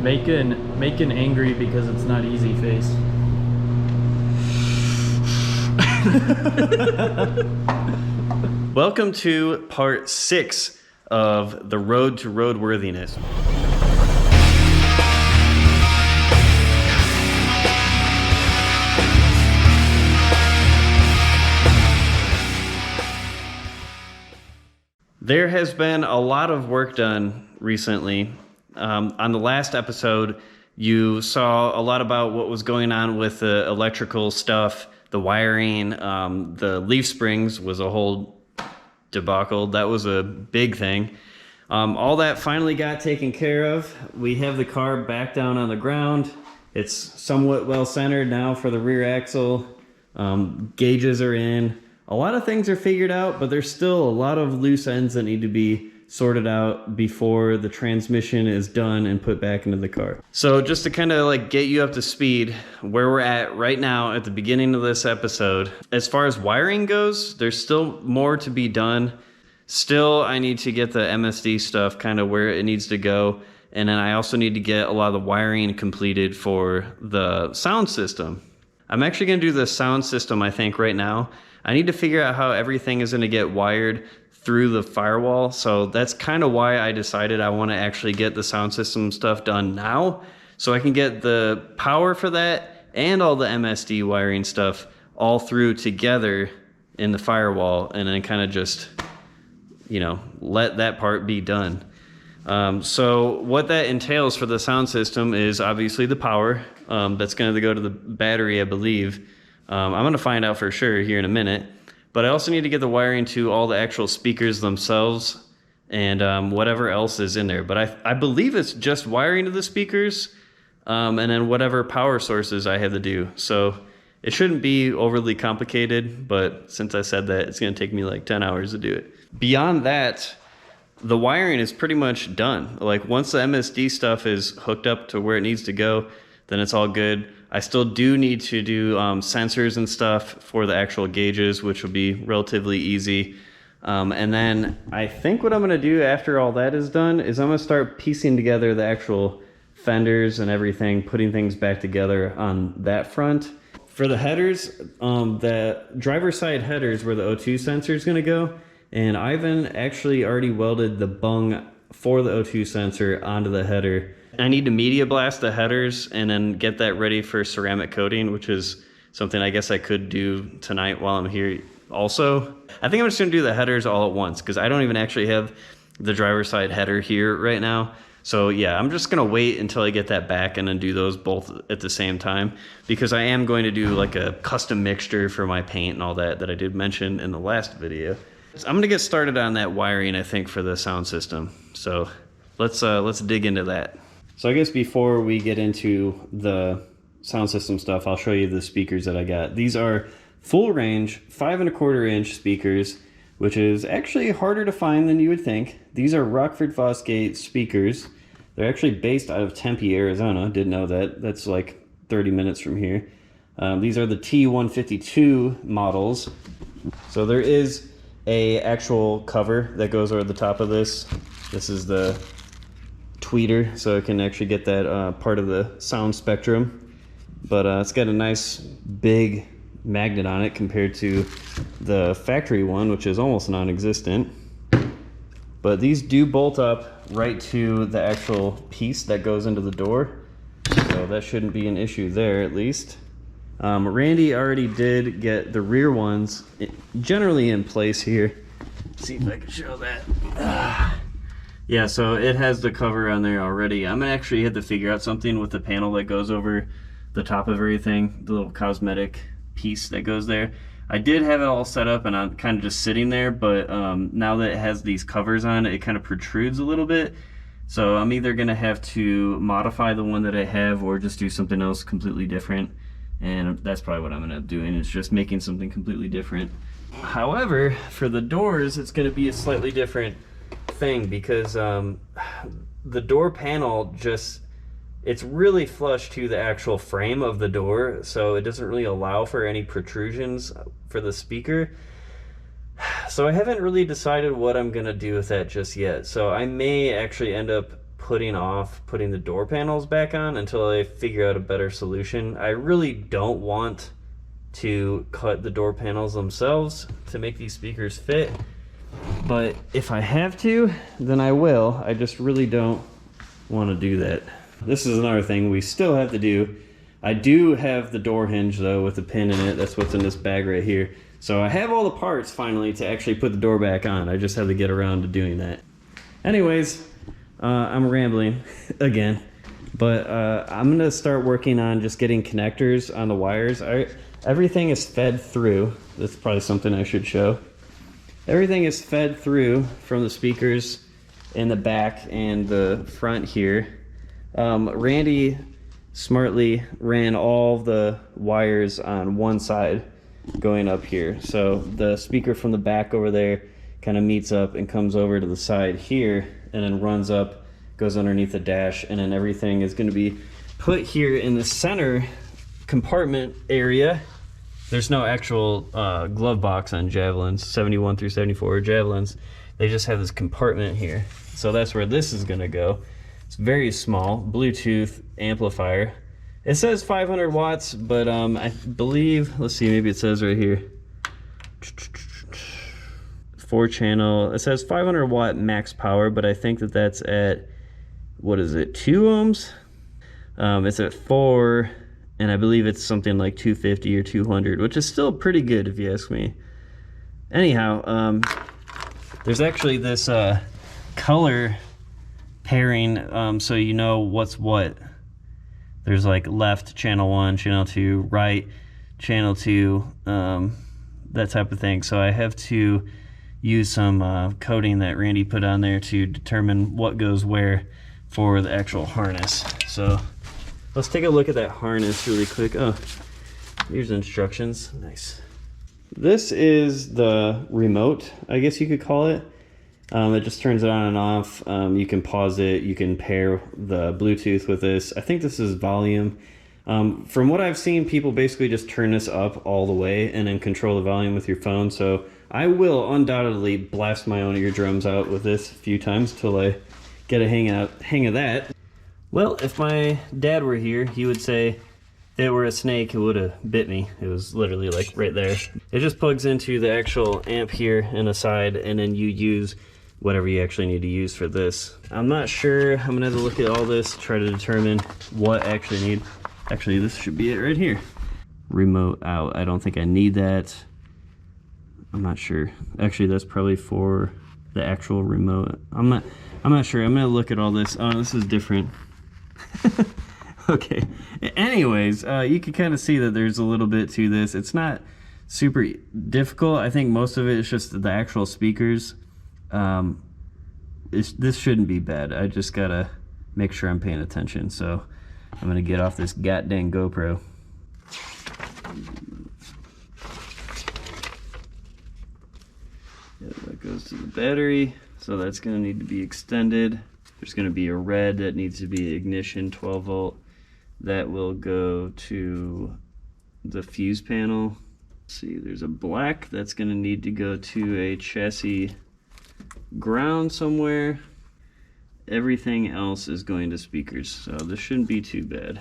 Make an angry because it's not easy face. Welcome to part 6 of the road to roadworthiness. There has been a lot of work done recently. On the last episode, you saw a lot about what was going on with the electrical stuff, the wiring, the leaf springs was a whole debacle. That was a big thing. All that finally got taken care of. We have the car back down on the ground. It's somewhat well centered now for the rear axle. Gauges are in. A lot of things are figured out, but there's still a lot of loose ends that need to be sorted out before the transmission is done and put back into the car. So just to kind of like get you up to speed, where we're at right now at the beginning of this episode, as far as wiring goes, there's still more to be done. Still, I need to get the MSD stuff kind of where it needs to go. And then I also need to get a lot of the wiring completed for the sound system. I'm actually going to do the sound system, I think, right now. I need to figure out how everything is going to get wired through the firewall. So that's kind of why I decided I want to actually get the sound system stuff done now, so I can get the power for that and all the MSD wiring stuff all through together in the firewall, and then kind of just, you know, let that part be done. So what that entails for the sound system is obviously the power. That's going to go to the battery, I believe. I'm going to find out for sure here in a minute. But I also need to get the wiring to all the actual speakers themselves and whatever else is in there. But I believe it's just wiring to the speakers and then whatever power sources I have to do. So it shouldn't be overly complicated, but since I said that, it's going to take me like 10 hours to do it. Beyond that, the wiring is pretty much done. Like once the MSD stuff is hooked up to where it needs to go, then it's all good. I still do need to do sensors and stuff for the actual gauges, which will be relatively easy. And then I think what I'm going to do after all that is done is I'm going to start piecing together the actual fenders and everything, putting things back together on that front. For the headers, the driver's side headers where the O2 sensor is going to go, and Ivan actually already welded the bung for the O2 sensor onto the header. I need to media blast the headers and then get that ready for ceramic coating, which is something I guess I could do tonight while I'm here also. I think I'm just gonna do the headers all at once because I don't even actually have the driver's side header here right now. So yeah, I'm just gonna wait until I get that back and then do those both at the same time, because I am going to do like a custom mixture for my paint and all that I did mention in the last video. So I'm gonna get started on that wiring, I think, for the sound system. So let's dig into that. So I guess before we get into the sound system stuff, I'll show you the speakers that I got. These are full range 5¼ inch speakers, which is actually harder to find than you would think. These are Rockford Fosgate speakers. They're actually based out of Tempe, Arizona. Didn't know that. That's like 30 minutes from here. These are the T152 models. So there is a actual cover that goes over the top of this. This is the tweeter, so it can actually get that part of the sound spectrum. But it's got a nice big magnet on it compared to the factory one, which is almost non-existent. But these do bolt up right to the actual piece that goes into the door, so that shouldn't be an issue there, at least. Randy already did get the rear ones generally in place here. Let's see if I can show that. Yeah, so it has the cover on there already. I'm gonna actually have to figure out something with the panel that goes over the top of everything, the little cosmetic piece that goes there. I did have it all set up and I'm kind of just sitting there, but now that it has these covers on it, it kind of protrudes a little bit. So I'm either gonna have to modify the one that I have or just do something else completely different. And that's probably what I'm gonna end up doing, is just making something completely different. However, for the doors, it's gonna be a slightly different thing, because the door panel it's really flush to the actual frame of the door, so it doesn't really allow for any protrusions for the speaker. So I haven't really decided what I'm gonna do with that just yet. So I may actually end up putting off putting the door panels back on until I figure out a better solution. I really don't want to cut the door panels themselves to make these speakers fit, but if I have to, then I will. I just really don't want to do that. This is another thing we still have to do. I do have the door hinge though with the pin in it. That's what's in this bag right here. So I have all the parts finally to actually put the door back on. I just have to get around to doing that. Anyways, I'm rambling again, but I'm gonna start working on just getting connectors on the wires. Everything is fed through. That's probably something I should show. Everything is fed through from the speakers in the back and the front here. Randy smartly ran all the wires on one side going up here. So the speaker from the back over there kind of meets up and comes over to the side here and then runs up, goes underneath the dash, and then everything is going to be put here in the center compartment area. There's no actual glove box on Javelins, 71 through 74 Javelins. They just have this compartment here. So that's where this is going to go. It's very small, Bluetooth amplifier. It says 500 watts, but I believe, let's see, maybe it says right here, 4-channel. It says 500 watt max power, but I think that that's at, what is it, 2 ohms? It's at 4, and I believe it's something like 250 or 200, which is still pretty good if you ask me. Anyhow, there's actually this color pairing, so you know what's what. There's like left channel 1, channel 2, right channel 2, that type of thing. So I have to use some coding that Randy put on there to determine what goes where for the actual harness. So let's take a look at that harness really quick. Oh, here's instructions. Nice. This is the remote, I guess you could call it. It just turns it on and off. You can pause it. You can pair the Bluetooth with this. I think this is volume. From what I've seen, people basically just turn this up all the way and then control the volume with your phone. So I will undoubtedly blast my own eardrums out with this a few times till I get a hang of that. Well, if my dad were here, he would say, if it were a snake, it would have bit me. It was literally like right there. It just plugs into the actual amp here and a side, and then you use whatever you actually need to use for this. I'm not sure. I'm gonna have to look at all this, try to determine what I actually need. Actually, this should be it right here. Remote out. I don't think I need that. I'm not sure. Actually, that's probably for the actual remote. I'm not sure. I'm gonna look at all this. Oh, this is different. Okay. Anyways, you can kind of see that there's a little bit to this. It's not super difficult. I think most of it is just the actual speakers. This shouldn't be bad. I just gotta make sure I'm paying attention. So I'm gonna get off this goddamn GoPro. Yeah, that goes to the battery. So that's gonna need to be extended. There's gonna be a red that needs to be ignition 12 volt. That will go to the fuse panel. Let's see, there's a black that's gonna need to go to a chassis ground somewhere. Everything else is going to speakers, so this shouldn't be too bad.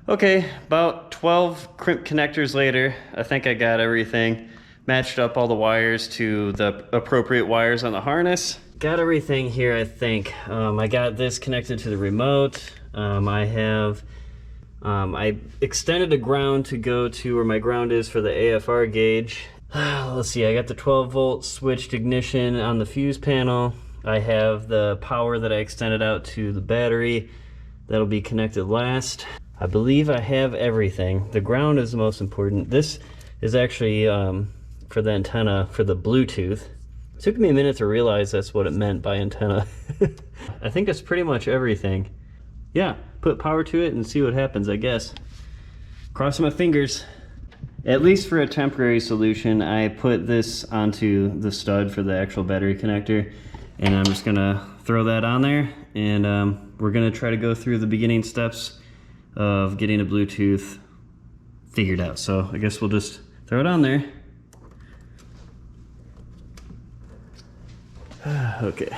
Okay, about 12 crimp connectors later, I think I got everything. Matched up all the wires to the appropriate wires on the harness. Got everything here, I think. I got this connected to the remote. I extended a ground to go to where my ground is for the AFR gauge. Let's see, I got the 12 volt switched ignition on the fuse panel. I have the power that I extended out to the battery. That'll be connected last. I believe I have everything. The ground is the most important. This is actually for the antenna for the Bluetooth. It took me a minute to realize that's what it meant by antenna. I think that's pretty much everything. Yeah, put power to it and see what happens, I guess. Crossing my fingers. At least for a temporary solution, I put this onto the stud for the actual battery connector, and I'm just gonna throw that on there, and we're gonna try to go through the beginning steps of getting a Bluetooth figured out. So I guess we'll just throw it on there. Okay.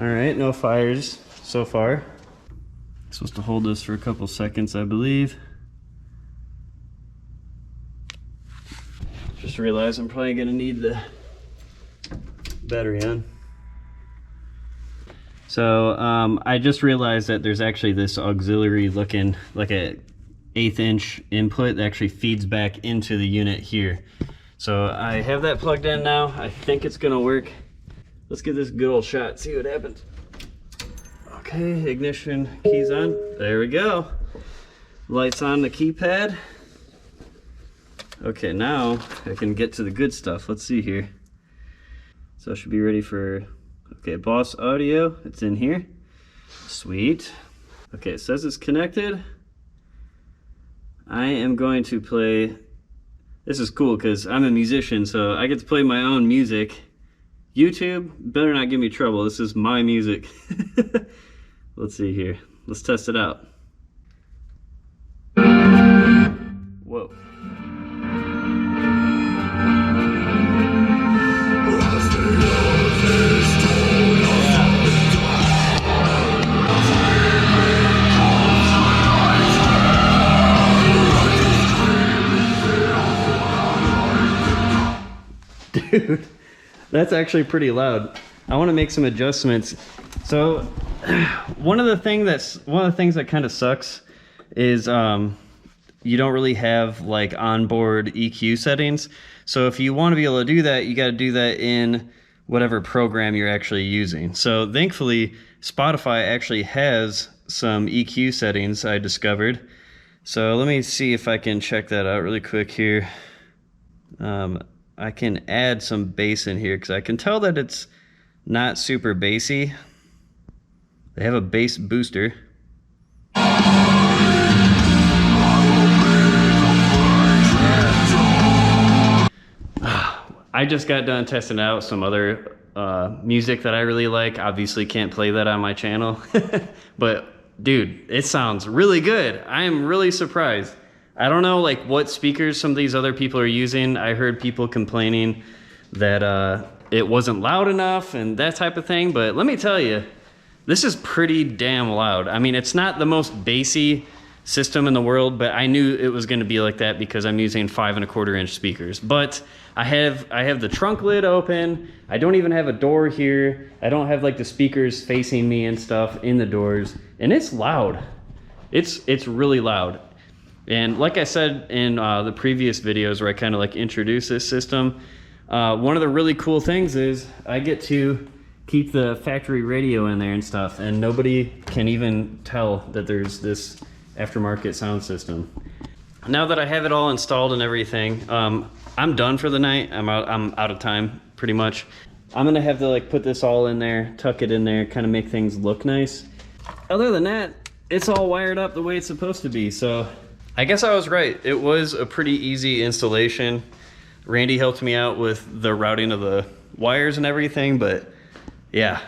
All right, no fires so far. Supposed to hold this for a couple seconds, I believe. Just realized I'm probably gonna need the battery on. So I just realized that there's actually this auxiliary looking like a 1/8 inch input that actually feeds back into the unit here. So I have that plugged in now. I think it's gonna work. Let's give this a good old shot, see what happens. Okay, ignition keys on. There we go. Lights on the keypad. Okay, now I can get to the good stuff. Let's see here. So I should be ready for, okay, Boss Audio. It's in here. Sweet. Okay, it says it's connected. I am going to play, this is cool because I'm a musician, so I get to play my own music. YouTube better not give me trouble. This is my music. Let's see here. Let's test it out. Whoa. Dude, that's actually pretty loud. I want to make some adjustments. So one of the things that kind of sucks is you don't really have like onboard EQ settings. So if you want to be able to do that, you got to do that in whatever program you're actually using. So thankfully, Spotify actually has some EQ settings I discovered. So let me see if I can check that out really quick here. I can add some bass in here because I can tell that it's not super bassy. They have a bass booster. I just got done testing out some other music that I really like. Obviously can't play that on my channel. But dude, it sounds really good. I am really surprised. I don't know like what speakers some of these other people are using. I heard people complaining that it wasn't loud enough and that type of thing. But let me tell you, this is pretty damn loud. I mean, it's not the most bassy system in the world, but I knew it was gonna be like that because I'm using 5 1/4 inch speakers. But I have the trunk lid open. I don't even have a door here. I don't have like the speakers facing me and stuff in the doors. And it's loud. It's really loud. And like I said in the previous videos where I kind of like introduced this system, one of the really cool things is I get to keep the factory radio in there and stuff, and nobody can even tell that there's this aftermarket sound system. Now that I have it all installed and everything, I'm done for the night. I'm out of time pretty much. I'm gonna have to like put this all in there, tuck it in there, kind of make things look nice. Other than that, it's all wired up the way it's supposed to be. So I guess I was right. It was a pretty easy installation. Randy helped me out with the routing of the wires and everything, but yeah,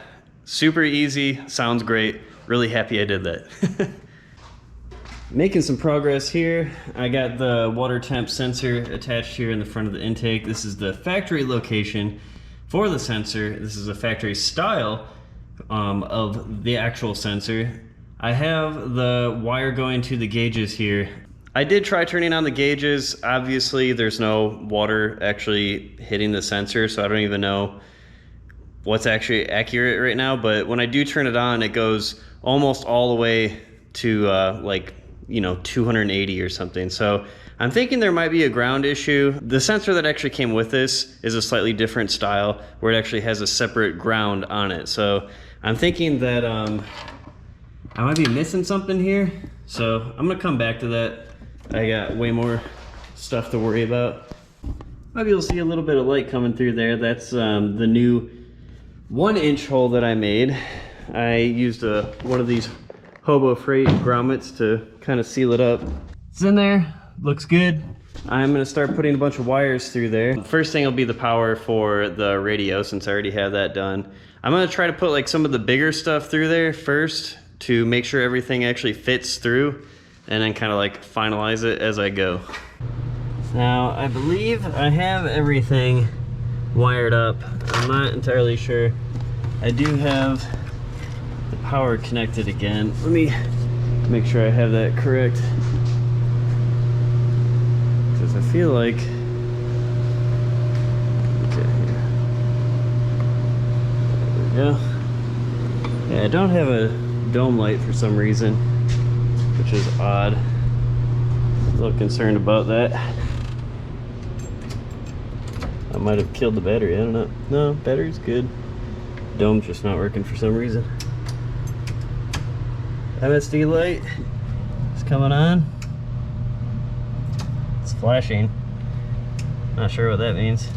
super easy, sounds great. Really happy I did that. Making some progress here. I got the water temp sensor attached here in the front of the intake. This is the factory location for the sensor. This is a factory style of the actual sensor. I have the wire going to the gauges here. I did try turning on the gauges. Obviously, there's no water actually hitting the sensor, so I don't even know what's actually accurate right now. But when I do turn it on, it goes almost all the way to like, you know, 280 or something. So I'm thinking there might be a ground issue. The sensor that actually came with this is a slightly different style where it actually has a separate ground on it. So I'm thinking that I might be missing something here. So I'm gonna come back to that. I got way more stuff to worry about. Maybe you'll see a little bit of light coming through there. That's the new 1-inch hole that I made. I used one of these Hobo Freight grommets to kind of seal it up. It's in there, looks good. I'm gonna start putting a bunch of wires through there. First thing will be the power for the radio, since I already have that done. I'm gonna try to put like some of the bigger stuff through there first to make sure everything actually fits through, and then kind of like finalize it as I go. Now, I believe I have everything wired up. I'm not entirely sure. I do have power connected again. Let me make sure I have that correct, because I feel like, okay, here. There we go. Yeah, I don't have a dome light for some reason, which is odd. A little concerned about that. I might have killed the battery, I don't know. No, battery's good. Dome's just not working for some reason. MSD light is coming on. It's flashing. Not sure what that means.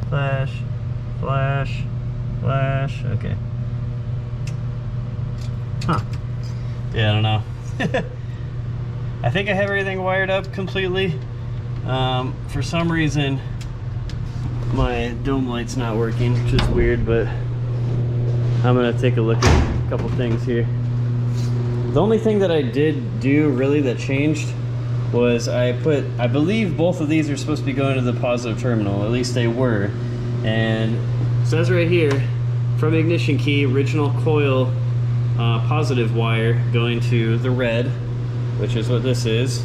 Flash, flash, flash, okay. Huh. Yeah, I don't know. I think I have everything wired up completely. For some reason, my dome light's not working, which is weird, but I'm gonna take a look at a couple things here. The only thing that I did do really that changed was I believe both of these are supposed to be going to the positive terminal, at least they were. And it says right here, from ignition key, original coil positive wire going to the red, which is what this is.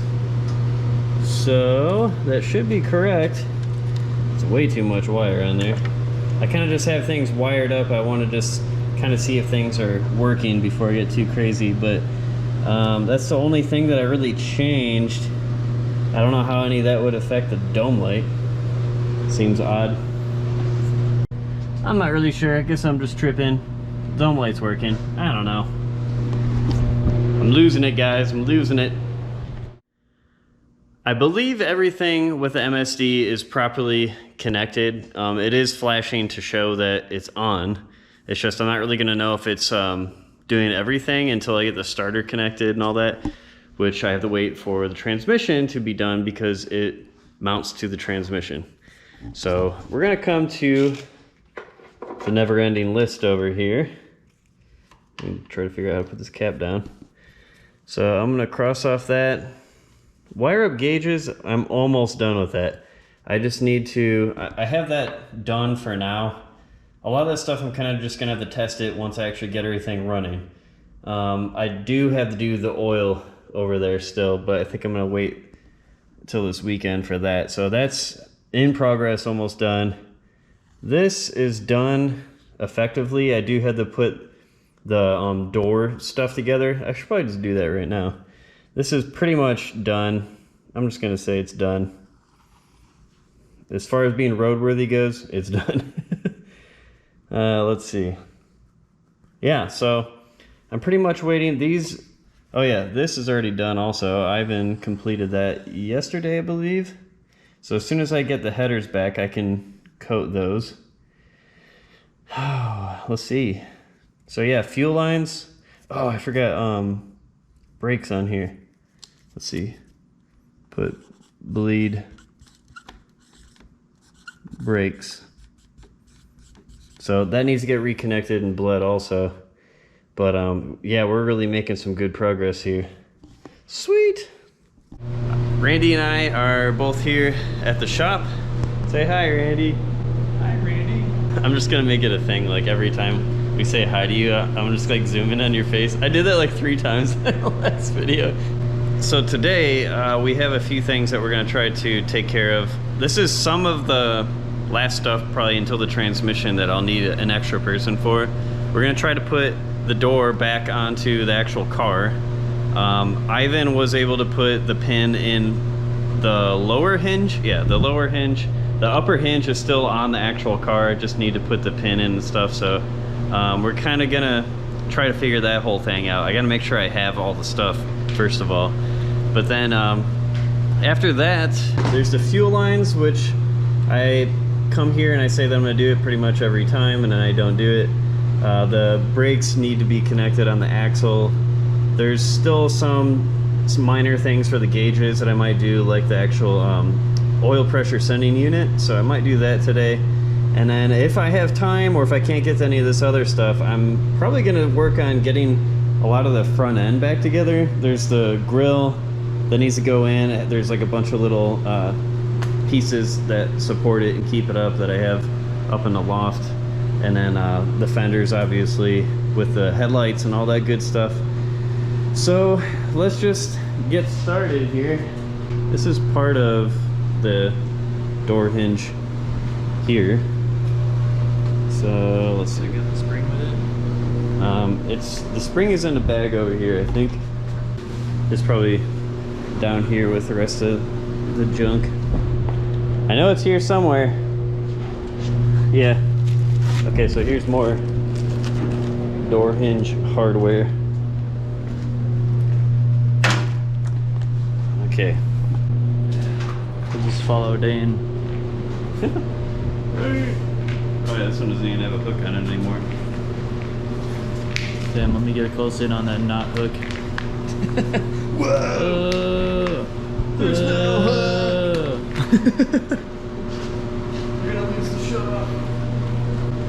So that should be correct. It's way too much wire on there. I kind of just have things wired up. I want to just kind of see if things are working before I get too crazy, but that's the only thing that I really changed. I don't know how any of that would affect the dome light. Seems odd. I'm not really sure. I guess I'm just tripping. Dome light's working. I don't know. I'm losing it, guys. I'm losing it. I believe everything with the MSD is properly connected. It is flashing to show that it's on. It's just I'm not really going to know if it's doing everything until I get the starter connected and all that, which I have to wait for the transmission to be done because it mounts to the transmission. So we're going to come to the never-ending list over here and try to figure out how to put this cap down. So I'm going to cross off that. Wire up gauges, I'm almost done with that. I just need to, I have that done for now. A lot of that stuff I'm kind of just gonna have to test it once I actually get everything running. I do have to do the oil over there still, but I think I'm gonna wait until this weekend for that. So that's in progress, almost done. This is done effectively. I do have to put the door stuff together. I should probably just do that right now. This is pretty much done. I'm just gonna say it's done. As far as being roadworthy goes, it's done. Let's see. Yeah, so I'm pretty much waiting. These, oh yeah, this is already done also. Ivan completed that yesterday, I believe. So as soon as I get the headers back, I can coat those. Let's see. So yeah, fuel lines. Oh, I forgot brakes on here. Let's see. Put bleed brakes. So that needs to get reconnected and bled also. But yeah, we're really making some good progress here. Sweet. Randy and I are both here at the shop. Say hi, Randy. Hi, Randy. I'm just gonna make it a thing, like every time we say hi to you, I'm just like zooming on your face. I did that like 3 times in the last video. So today we have a few things that we're gonna try to take care of. This is some of the last stuff probably until the transmission that I'll need an extra person for. We're gonna try to put the door back onto the actual car. Ivan was able to put the pin in the lower hinge. Yeah, the lower hinge. The upper hinge is still on the actual car. I just need to put the pin in and stuff. So we're kind of gonna try to figure that whole thing out. I gotta make sure I have all the stuff first of all. But then after that, there's the fuel lines, which I come here and I say that I'm gonna do it pretty much every time, and then I don't do it. The brakes need to be connected on the axle. There's still some minor things for the gauges that I might do, like the actual oil pressure sending unit. So I might do that today. And then if I have time, or if I can't get to any of this other stuff, I'm probably gonna work on getting a lot of the front end back together. There's the grill that needs to go in. There's like a bunch of little pieces that support it and keep it up that I have up in the loft. And then the fenders, obviously, with the headlights and all that good stuff. So let's just get started here. This is part of the door hinge here. So let's see, get the spring with it. The spring is in the bag over here. I think it's probably down here with the rest of the junk. I know it's here somewhere. Yeah. Okay, so here's more door hinge hardware. Okay. We'll just follow Dane. Oh yeah, this one doesn't even have a hook on it anymore. Damn, let me get a close in on that knot hook. Whoa! There's no hook! You're gonna lose the shot.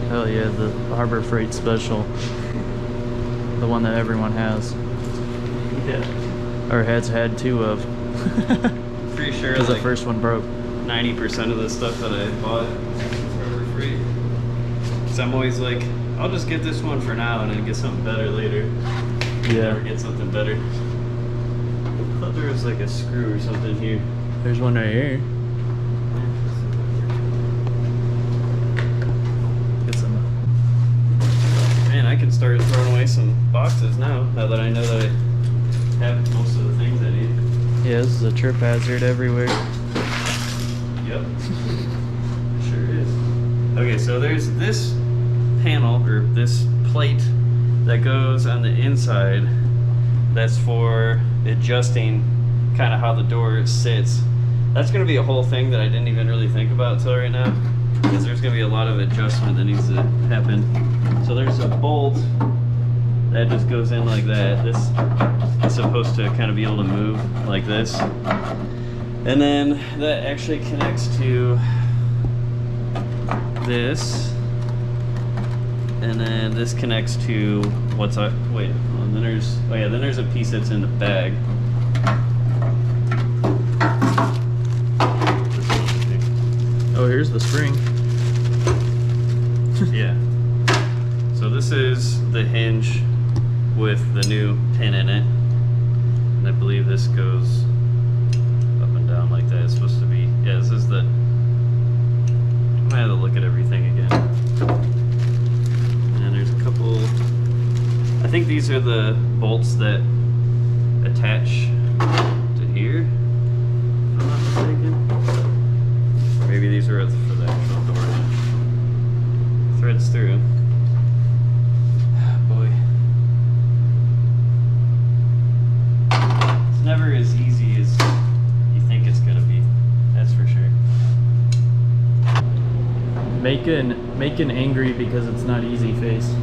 Hell yeah, the Harbor Freight Special. The one that everyone has. Yeah. Or has had two of. Pretty sure Because like the first one broke. 90% of the stuff that I bought is Harbor Freight. Because I'm always like, I'll just get this one for now and then get something better later. Yeah. Never get something better. I thought there was like a screw or something here. There's one right here. Get some. Man, I can start throwing away some boxes now that I know that I have most of the things I need. Yeah, this is a trip hazard everywhere. Yep. Sure is. Okay, so there's this panel, or this plate, that goes on the inside that's for adjusting kind of how the door sits. That's going to be a whole thing that I didn't even really think about until right now, because there's going to be a lot of adjustment that needs to happen. So there's a bolt that just goes in like that. This is supposed to kind of be able to move like this. And then that actually connects to this. And then this connects to what's up. Wait, and then there's, oh yeah, then there's a piece that's in the bag. Oh, here's the spring. Yeah. So this is the hinge with the new pin in it. And I believe this goes up and down like that. It's supposed to be, yeah, this is the, I might have to look at everything again. And there's a couple, I think these are the bolts that attach to here, if I'm not mistaken. Or maybe these are for the actual door hinge. Threads through. Boy. It's never as easy as you think it's gonna be. That's for sure. Make an angry because it's not easy face.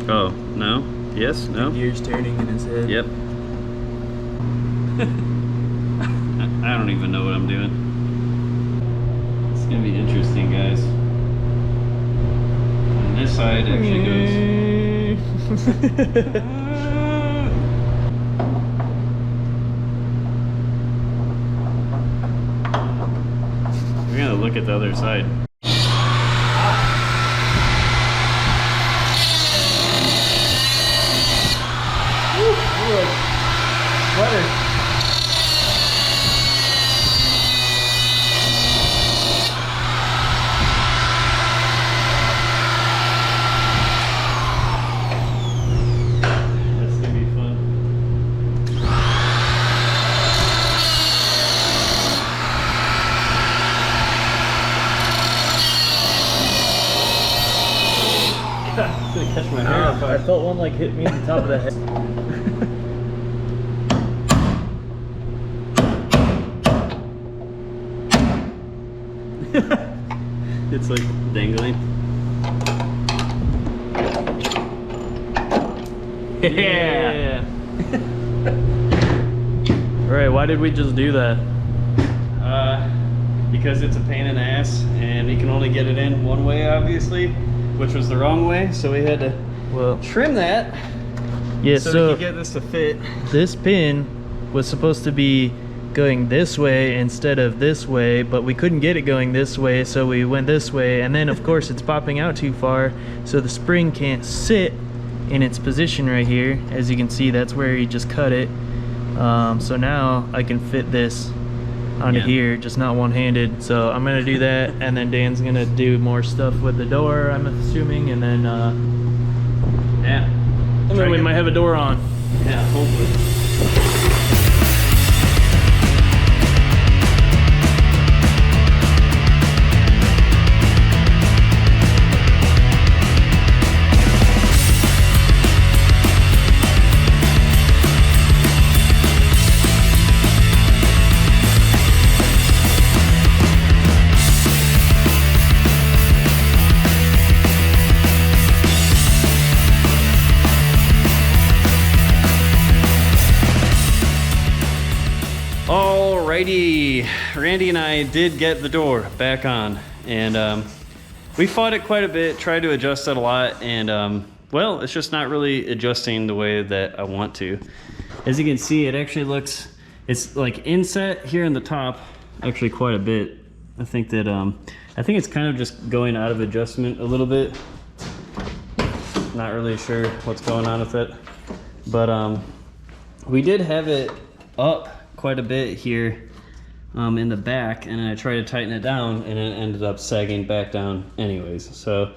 Oh, no? Yes? No? Gears turning in his head. Yep. I don't even know what I'm doing. It's gonna be interesting, guys. And this side actually goes. We're gonna look at the other side. Sweater. That's gonna be fun. It's gonna catch my hair on I fire. felt one like hit me at the top of the head. It's like dangling. Yeah. Alright, why did we just do that? Because it's a pain in the ass and you can only get it in one way, obviously, which was the wrong way, so we had to Well, trim that. Yeah, So so to get this to fit, this pin was supposed to be going this way instead of this way, but we couldn't get it going this way, so we went this way, and then of course it's popping out too far, so the spring can't sit in its position right here. As you can see, that's where he just cut it. So now I can fit this onto here, just not one-handed. So I'm gonna do that, and then Dan's gonna do more stuff with the door, I'm assuming, and then yeah. and then we might have a door on. Yeah, hopefully. Alrighty, Randy and I did get the door back on, and we fought it quite a bit, tried to adjust it a lot, and well, it's just not really adjusting the way that I want to. As you can see, it actually looks, it's like inset here in the top, actually quite a bit. I think that, I think it's kind of just going out of adjustment a little bit. Not really sure what's going on with it, but we did have it up quite a bit here in the back, and I tried to tighten it down, and it ended up sagging back down anyways. So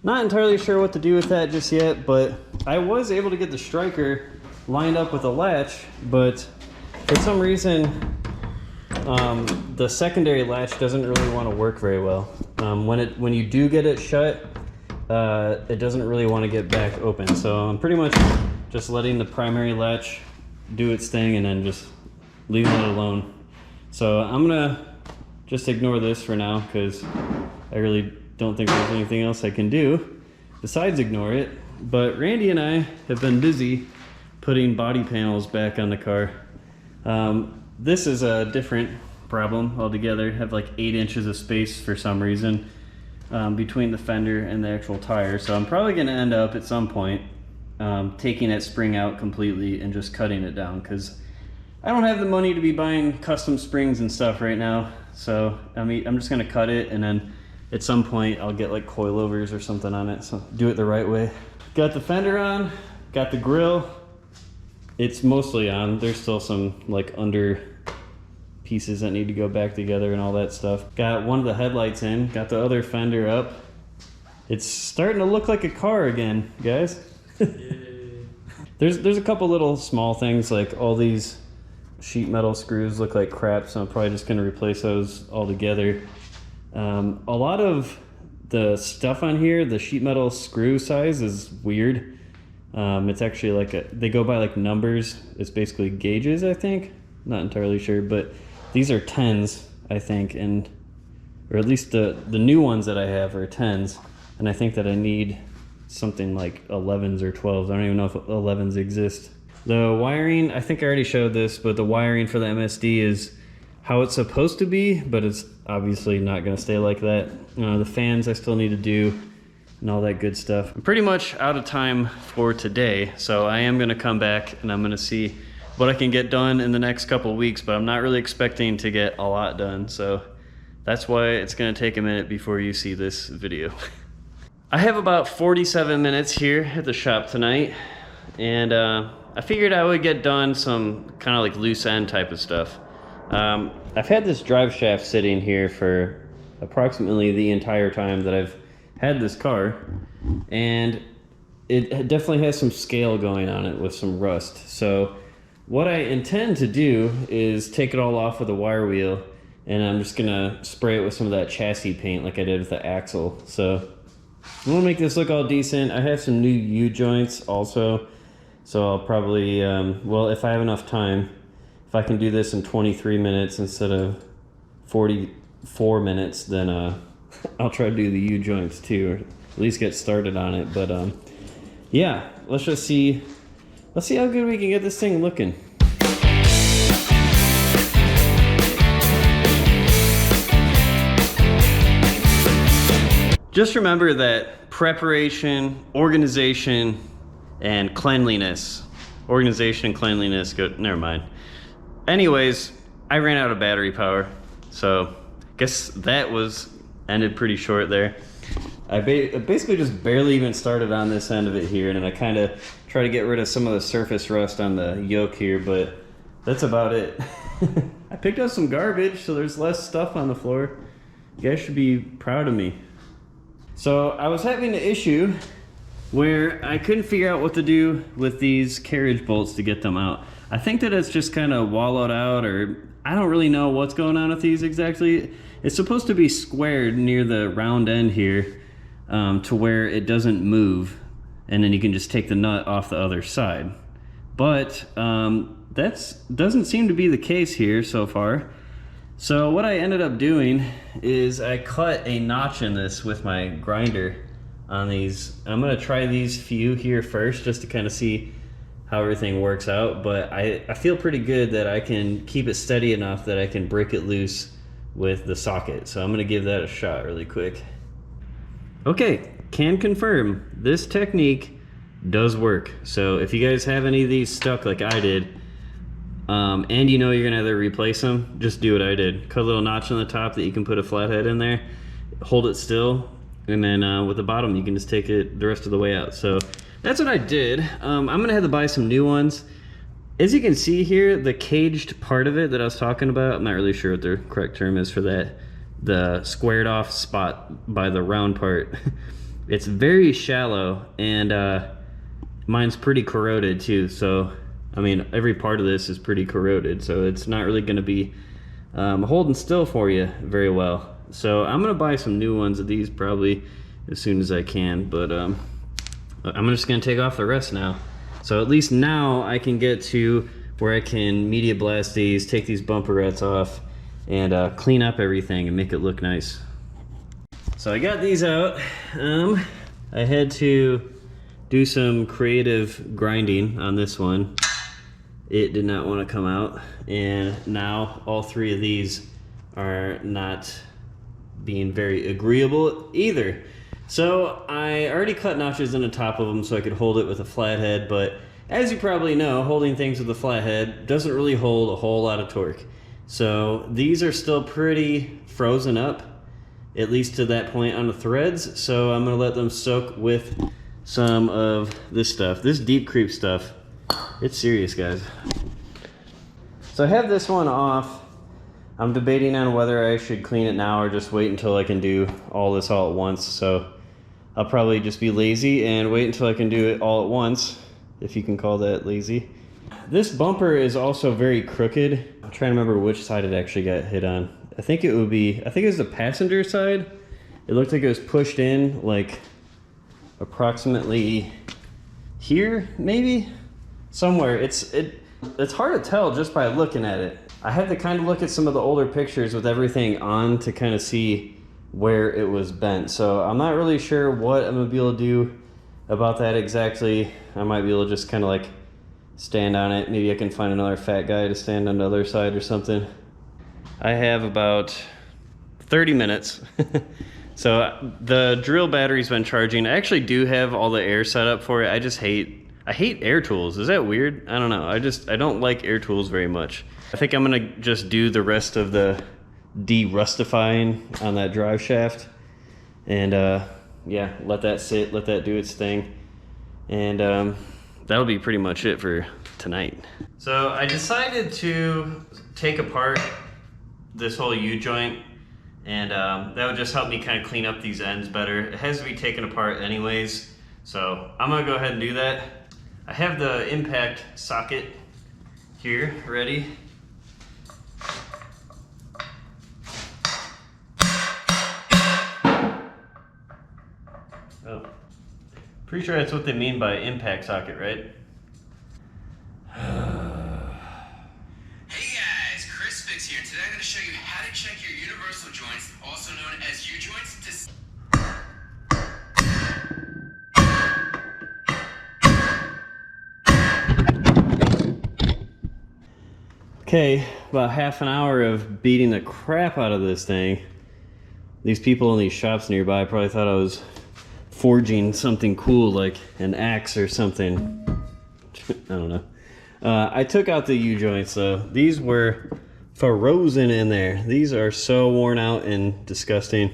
not entirely sure what to do with that just yet, but I was able to get the striker lined up with a latch, but for some reason the secondary latch doesn't really want to work very well. When you do get it shut, it doesn't really want to get back open. So I'm pretty much just letting the primary latch do its thing and then just leaving it alone. So I'm gonna just ignore this for now, because I really don't think there's anything else I can do besides ignore it. But Randy and I have been busy putting body panels back on the car. This is a different problem altogether. I have like 8 inches of space for some reason between the fender and the actual tire. So I'm probably gonna end up at some point taking that spring out completely and just cutting it down, because I don't have the money to be buying custom springs and stuff right now. So I mean, I'm just gonna cut it, and then at some point I'll get like coilovers or something on it, so do it the right way. Got the fender on, got the grill. It's mostly on. There's still some like under pieces that need to go back together and all that stuff. Got one of the headlights in, got the other fender up. It's starting to look like a car again, guys. There's a couple little small things, like all these sheet metal screws look like crap, so I'm probably just going to replace those altogether. A lot of the stuff on here, the sheet metal screw size is weird. It's actually like they go by like numbers. It's basically gauges, I think. Not entirely sure, but these are 10s, I think, and or at least the new ones that I have are 10s, and I think that I need something like 11s or 12s. I don't even know if 11s exist. The wiring, I think I already showed this, but the wiring for the MSD is how it's supposed to be, but it's obviously not going to stay like that. The fans I still need to do and all that good stuff. I'm pretty much out of time for today, so I am going to come back and I'm going to see what I can get done in the next couple of weeks, but I'm not really expecting to get a lot done, so that's why it's going to take a minute before you see this video. I have about 47 minutes here at the shop tonight, and I figured I would get done some kind of like loose end type of stuff. I've had this drive shaft sitting here for approximately the entire time that I've had this car, and it definitely has some scale going on it with some rust. So what I intend to do is take it all off with a wire wheel, and I'm just gonna spray it with some of that chassis paint like I did with the axle. So I'm gonna make this look all decent. I have some new U-joints also. So I'll probably, well, if I have enough time, if I can do this in 23 minutes instead of 44 minutes, then I'll try to do the U-joints too, or at least get started on it. But yeah, let's see how good we can get this thing looking. Just remember that preparation, organization, and cleanliness Organization and cleanliness, go, never mind. Anyways, I ran out of battery power, so guess that was ended pretty short there. I basically just barely even started on this end of it here, and then I kind of try to get rid of some of the surface rust on the yoke here, but that's about it. I picked up some garbage, so there's less stuff on the floor. You guys should be proud of me. So I was having an issue where I couldn't figure out what to do with these carriage bolts to get them out. I think that it's just kind of wallowed out, or I don't really know what's going on with these exactly. It's supposed to be squared near the round end here to where it doesn't move, and then you can just take the nut off the other side. But that doesn't seem to be the case here so far. So what I ended up doing is I cut a notch in this with my grinder on these. I'm gonna try these few here first just to kind of see how everything works out, but I feel pretty good that I can keep it steady enough that I can break it loose with the socket. So I'm gonna give that a shot really quick. Okay, can confirm this technique does work. So if you guys have any of these stuck like I did, and you know you're gonna have to replace them, just do what I did. Cut a little notch on the top that you can put a flathead in there, hold it still, and then with the bottom you can just take it the rest of the way out. So that's what I did. I'm gonna have to buy some new ones. As you can see here, the caged part of it that I was talking about, I'm not really sure what the correct term is for that, the squared off spot by the round part. It's very shallow, and mine's pretty corroded too. So I mean, every part of this is pretty corroded, so it's not really going to be holding still for you very well. So I'm going to buy some new ones of these probably as soon as I can, but I'm just going to take off the rest now. So at least now I can get to where I can media blast these, take these bumperettes off, and clean up everything and make it look nice. So I got these out. I had to do some creative grinding on this one. It did not want to come out, and now all three of these are not being very agreeable either. So I already cut notches in the top of them so I could hold it with a flathead, but as you probably know, holding things with a flathead doesn't really hold a whole lot of torque. So these are still pretty frozen up, at least to that point on the threads, so I'm going to let them soak with some of this stuff. This deep creep stuff, it's serious, guys. So I have this one off. I'm debating on whether I should clean it now or just wait until I can do all this all at once. So I'll probably just be lazy and wait until I can do it all at once, if you can call that lazy. This bumper is also very crooked. I'm trying to remember which side it actually got hit on. I think it was the passenger side. It looked like it was pushed in like approximately here, maybe? Somewhere. It's hard to tell just by looking at it. I had to kind of look at some of the older pictures with everything on to kind of see where it was bent. So I'm not really sure what I'm gonna be able to do about that exactly. I might be able to just kind of like stand on it. Maybe I can find another fat guy to stand on the other side or something. I have about 30 minutes. So the drill battery's been charging. I actually do have all the air set up for it. I hate air tools. Is that weird? I don't know. I don't like air tools very much. I think I'm gonna just do the rest of the de-rustifying on that drive shaft, and yeah, let that sit, let that do its thing, and that'll be pretty much it for tonight. So I decided to take apart this whole U-joint, and that would just help me kind of clean up these ends better. It has to be taken apart anyways, so I'm gonna go ahead and do that. I have the impact socket here ready. Oh, pretty sure that's what they mean by impact socket, right? Hey guys, Chris Fix here. Today I'm going to show you how to check your universal joints, also known as U-joints, Okay, about half an hour of beating the crap out of this thing. These people in these shops nearby probably thought I was forging something cool like an axe or something. I don't know. I took out the U-joints though. These were frozen in there. These are so worn out and disgusting.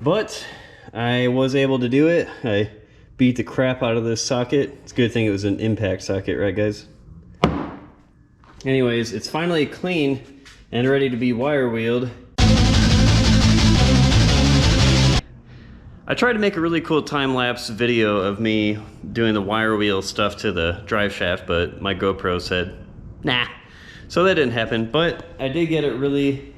But I was able to do it. I beat the crap out of this socket. It's a good thing it was an impact socket, right guys? Anyways, it's finally clean and ready to be wire wheeled. I tried to make a really cool time-lapse video of me doing the wire wheel stuff to the drive shaft, but my GoPro said, nah. So that didn't happen, but I did get it really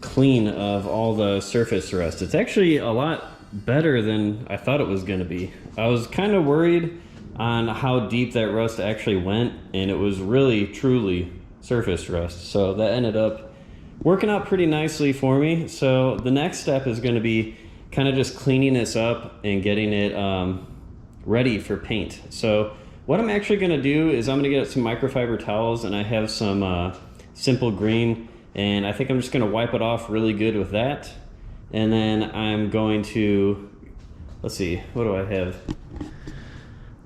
clean of all the surface rust. It's actually a lot better than I thought it was gonna be. I was kind of worried on how deep that rust actually went, and it was really, truly surface rust. So that ended up working out pretty nicely for me. So the next step is gonna be kind of just cleaning this up and getting it ready for paint. So what I'm actually gonna do is I'm gonna get some microfiber towels, and I have some simple green, and I think I'm just gonna wipe it off really good with that. And then I'm going to, let's see, what do I have?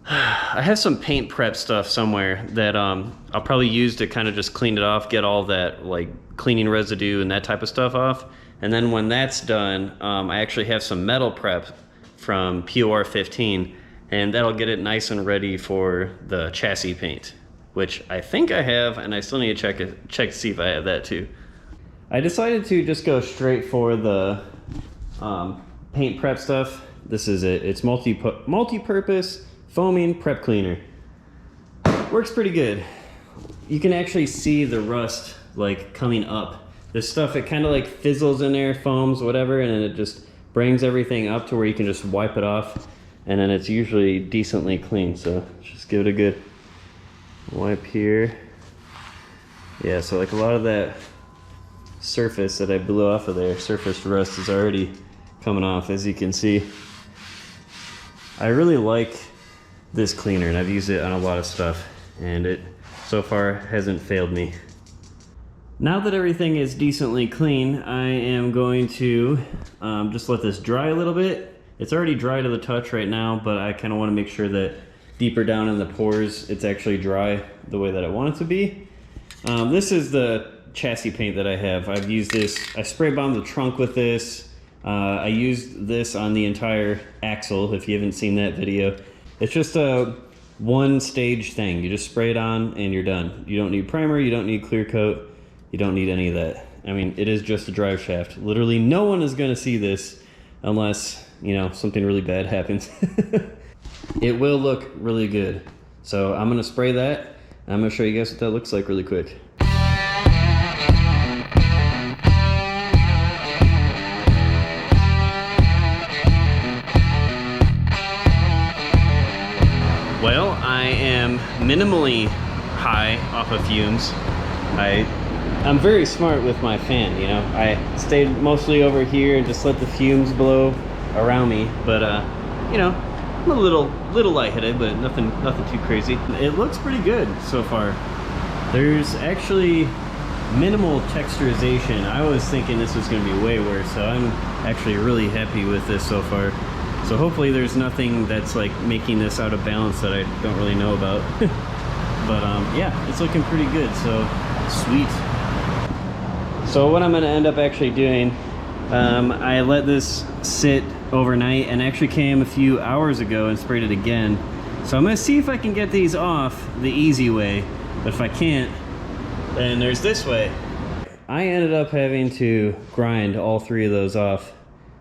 I have some paint prep stuff somewhere that I'll probably use to kind of just clean it off, get all that like cleaning residue and that type of stuff off. And then when that's done, I actually have some metal prep from POR 15, and that'll get it nice and ready for the chassis paint, which I think I have, and I still need to check to see if I have that too. I decided to just go straight for the paint prep stuff. This is it. It's multi-purpose foaming prep cleaner. Works pretty good. You can actually see the rust like coming up. This stuff, it kind of like fizzles in there, foams, whatever, and then it just brings everything up to where you can just wipe it off, and then it's usually decently clean. So just give it a good wipe here. Yeah, so like a lot of that surface that I blew off of there, surface rust, is already coming off, as you can see. I really like this cleaner, and I've used it on a lot of stuff, and it so far hasn't failed me. Now that everything is decently clean, I am going to just let this dry a little bit. It's already dry to the touch right now, but I kind of want to make sure that deeper down in the pores, it's actually dry the way that I want it to be. This is the chassis paint that I have. I've used this, I spray bombed the trunk with this. I used this on the entire axle, if you haven't seen that video. It's just a one stage thing. You just spray it on and you're done. You don't need primer, you don't need clear coat. You don't need any of that. I mean, it is just a drive shaft. Literally no one is gonna see this unless, you know, something really bad happens. It will look really good. So I'm gonna spray that, and I'm gonna show you guys what that looks like really quick. Well, I am minimally high off of fumes. I'm very smart with my fan, you know. I stayed mostly over here and just let the fumes blow around me, but you know, I'm a little lightheaded, but nothing too crazy. It looks pretty good so far. There's actually minimal texturization. I was thinking this was going to be way worse, so I'm actually really happy with this so far. So hopefully there's nothing that's like making this out of balance that I don't really know about. But yeah, it's looking pretty good, so sweet. So what I'm going to end up actually doing, I let this sit overnight and actually came a few hours ago and sprayed it again. So I'm going to see if I can get these off the easy way, but if I can't, then there's this way. I ended up having to grind all three of those off.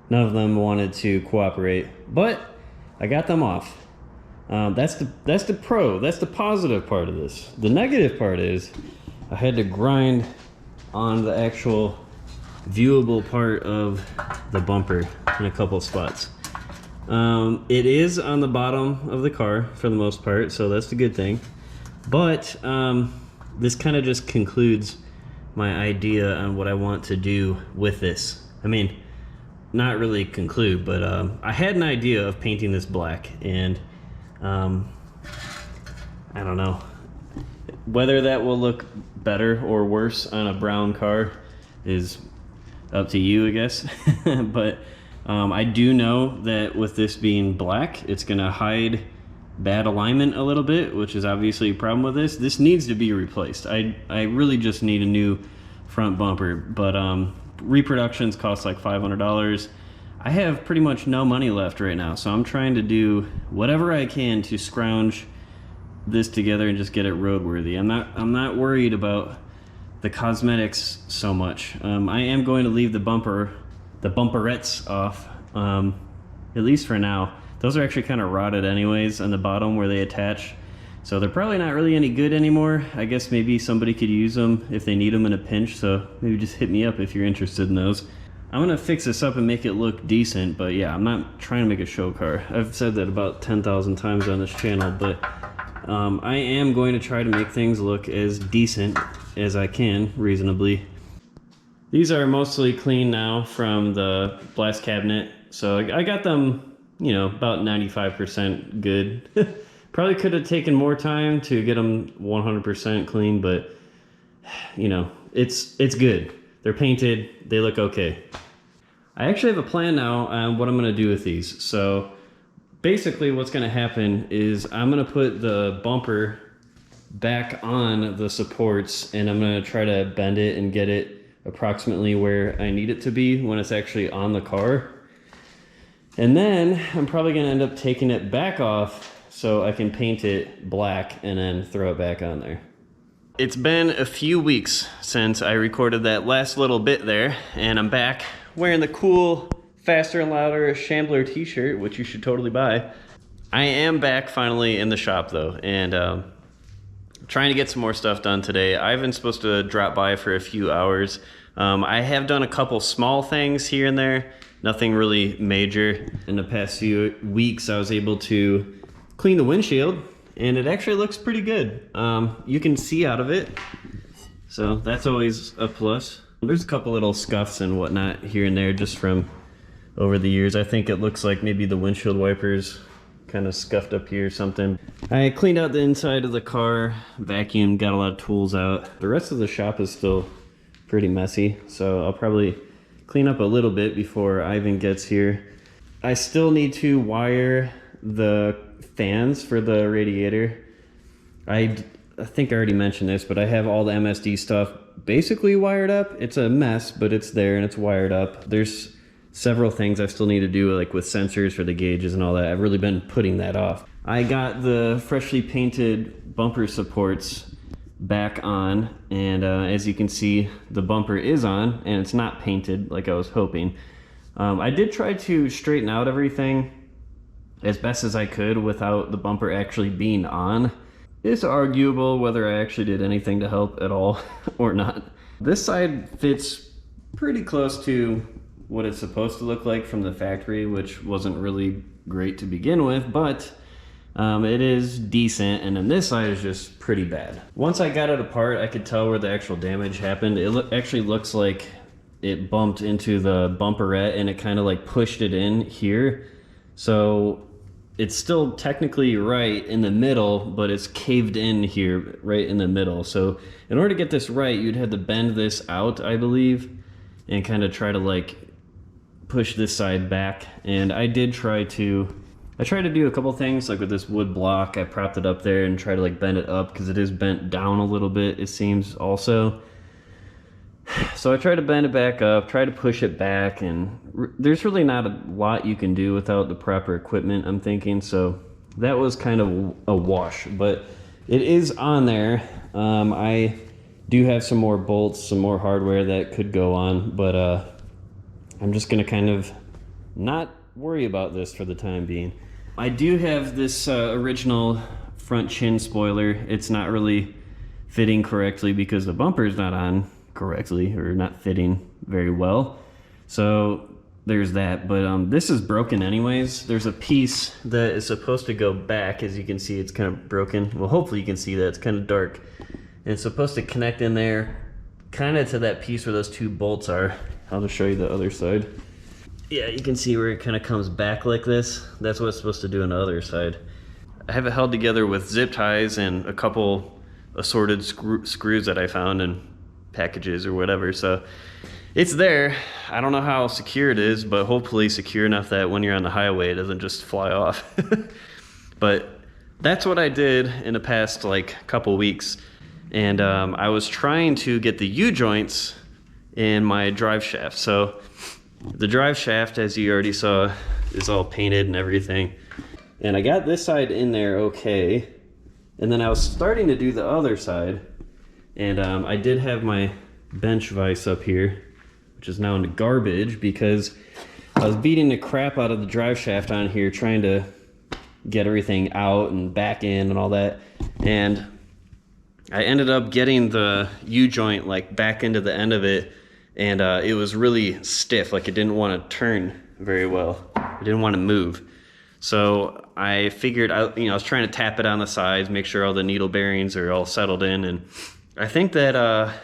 None of them wanted to cooperate, but I got them off. That's the positive part of this. The negative part is I had to grind on the actual viewable part of the bumper in a couple spots. It is on the bottom of the car for the most part, so that's the good thing. But this kind of just concludes my idea on what I want to do with this. I mean, not really conclude, but I had an idea of painting this black, and I don't know whether that will look better or worse on a brown car is up to you, I guess. But I do know that with this being black, it's gonna hide bad alignment a little bit, which is obviously a problem with this. This needs to be replaced. I really just need a new front bumper, but reproductions cost like $500. I have pretty much no money left right now, so I'm trying to do whatever I can to scrounge this together and just get it roadworthy. I'm not worried about the cosmetics so much. I am going to leave the bumperettes off, at least for now. Those are actually kind of rotted anyways on the bottom where they attach, so they're probably not really any good anymore. I guess maybe somebody could use them if they need them in a pinch, so maybe just hit me up if you're interested in those. I'm gonna fix this up and make it look decent, but yeah, I'm not trying to make a show car. I've said that about 10,000 times on this channel, but I am going to try to make things look as decent as I can, reasonably. These are mostly clean now from the blast cabinet, so I got them, you know, about 95% good. Probably could have taken more time to get them 100% clean, but you know, it's good. They're painted, they look okay. I actually have a plan now on what I'm gonna do with these. So basically what's gonna happen is I'm gonna put the bumper back on the supports, and I'm gonna try to bend it and get it approximately where I need it to be when it's actually on the car. And then I'm probably gonna end up taking it back off so I can paint it black and then throw it back on there. It's been a few weeks since I recorded that last little bit there, and I'm back wearing the cool Faster and Louder Shambler t-shirt, which you should totally buy. I am back finally in the shop though, and trying to get some more stuff done today. Ivan's supposed to drop by for a few hours. I have done a couple small things here and there, nothing really major. In the past few weeks, I was able to clean the windshield, and it actually looks pretty good. You can see out of it, so that's always a plus. There's a couple little scuffs and whatnot here and there just from over the years. I think it looks like maybe the windshield wipers kind of scuffed up here or something. I cleaned out the inside of the car, vacuumed, got a lot of tools out. The rest of the shop is still pretty messy, so I'll probably clean up a little bit before Ivan gets here. I still need to wire the fans for the radiator. I think I already mentioned this, but I have all the MSD stuff basically wired up. It's a mess, but it's there and it's wired up. There's several things I still need to do, like with sensors for the gauges and all that. I've really been putting that off. I got the freshly painted bumper supports back on, and as you can see, the bumper is on and it's not painted like I was hoping. I did try to straighten out everything as best as I could without the bumper actually being on. It's arguable whether I actually did anything to help at all or not. This side fits pretty close to what it's supposed to look like from the factory, which wasn't really great to begin with, but it is decent, and then this side is just pretty bad. Once I got it apart, I could tell where the actual damage happened. It actually looks like it bumped into the bumperette and it kind of like pushed it in here. So it's still technically right in the middle, but it's caved in here right in the middle. So in order to get this right, you'd have to bend this out, I believe, and kind of try to like push this side back. And I tried to do a couple things, like with this wood block, I propped it up there and tried to like bend it up because it is bent down a little bit, it seems also. So I tried to bend it back up, try to push it back, and there's really not a lot you can do without the proper equipment, I'm thinking. So that was kind of a wash, but it is on there. I do have some more bolts, some more hardware that could go on, but I'm just gonna kind of not worry about this for the time being. I do have this original front chin spoiler. It's not really fitting correctly because the bumper is not on correctly, or not fitting very well. So there's that, but this is broken anyways. There's a piece that is supposed to go back. As you can see, it's kind of broken. Well, hopefully you can see that. It's kind of dark. And it's supposed to connect in there kind of to that piece where those two bolts are. I'll just show you the other side. Yeah, you can see where it kind of comes back like this. That's what it's supposed to do on the other side. I have it held together with zip ties and a couple assorted screws that I found in packages or whatever. So it's there. I don't know how secure it is, but hopefully secure enough that when you're on the highway it doesn't just fly off. But that's what I did in the past like couple weeks. And I was trying to get the U-joints in my drive shaft. So the drive shaft, as you already saw, is all painted and everything. And I got this side in there okay. And then I was starting to do the other side. And I did have my bench vise up here, which is now in the garbage because I was beating the crap out of the drive shaft on here trying to get everything out and back in and all that. And I ended up getting the U-joint like back into the end of it, and it was really stiff, like it didn't want to turn very well. It didn't want to move. So I figured out, I was trying to tap it on the sides, make sure all the needle bearings are all settled in, and I think that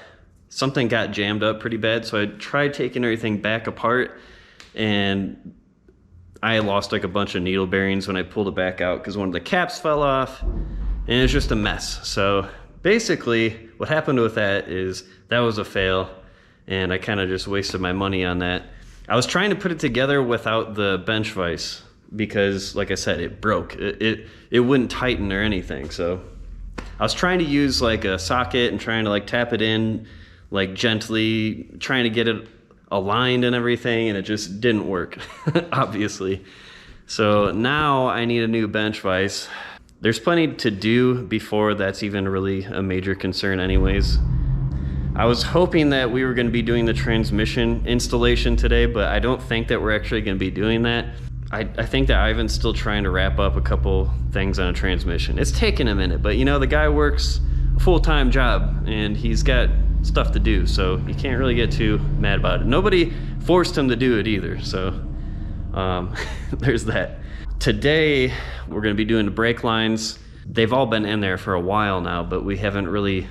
something got jammed up pretty bad. So I tried taking everything back apart, and I lost like a bunch of needle bearings when I pulled it back out because one of the caps fell off, and it was just a mess. So basically what happened with that is that was a fail, and I kind of just wasted my money on that. I was trying to put it together without the bench vise because, like I said, it broke. It wouldn't tighten or anything. So I was trying to use like a socket and trying to like tap it in like gently, trying to get it aligned and everything, and it just didn't work, obviously. So now I need a new bench vise. There's plenty to do before that's even really a major concern anyways. I was hoping that we were going to be doing the transmission installation today, but I don't think that we're actually going to be doing that. I think that Ivan's still trying to wrap up a couple things on a transmission. It's taking a minute, but the guy works a full-time job and he's got stuff to do, so you can't really get too mad about it. Nobody forced him to do it either, so there's that. Today, we're going to be doing the brake lines. They've all been in there for a while now, but we haven't really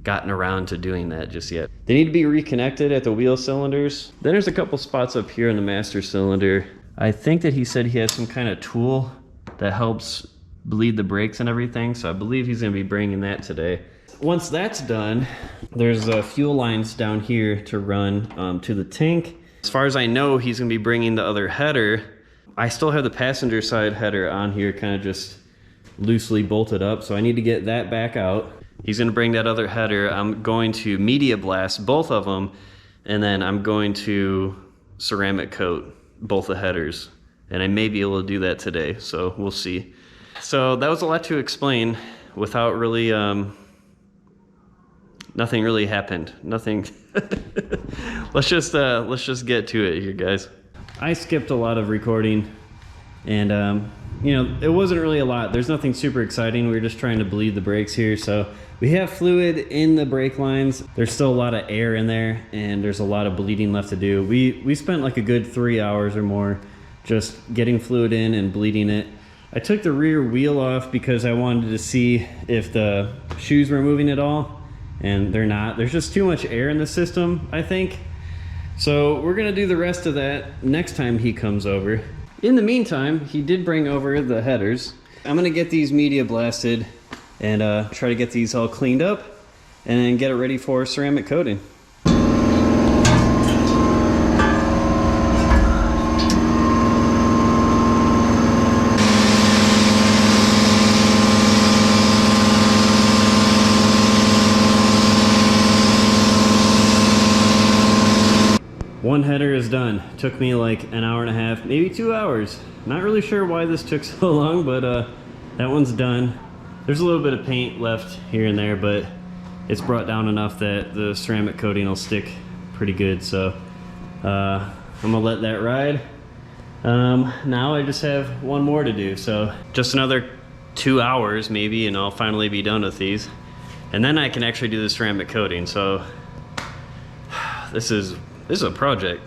gotten around to doing that just yet. They need to be reconnected at the wheel cylinders. Then there's a couple spots up here in the master cylinder. I think that he said he has some kind of tool that helps bleed the brakes and everything, so I believe he's going to be bringing that today. Once that's done, there's fuel lines down here to run to the tank. As far as I know, he's going to be bringing the other header. I still have the passenger side header on here kind of just loosely bolted up, so I need to get that back out. He's going to bring that other header. I'm going to media blast both of them, and then I'm going to ceramic coat both the headers, and I may be able to do that today, so we'll see. So that was a lot to explain without really nothing really happened. Nothing. let's just get to it here, guys. I skipped a lot of recording, and it wasn't really a lot. There's nothing super exciting. We were just trying to bleed the brakes here. So we have fluid in the brake lines. There's still a lot of air in there, and there's a lot of bleeding left to do. We spent like a good 3 hours or more just getting fluid in and bleeding it. I took the rear wheel off because I wanted to see if the shoes were moving at all, and they're not. There's just too much air in the system, I think. So we're gonna do the rest of that next time he comes over. In the meantime, he did bring over the headers. I'm gonna get these media blasted and try to get these all cleaned up and then get it ready for ceramic coating. One header is done. Took me like an hour and a half, maybe 2 hours. Not really sure why this took so long, but that one's done. There's a little bit of paint left here and there, but it's brought down enough that the ceramic coating will stick pretty good. So I'm gonna let that ride. Now I just have one more to do. So just another 2 hours maybe, and I'll finally be done with these. And then I can actually do the ceramic coating. So this is a project.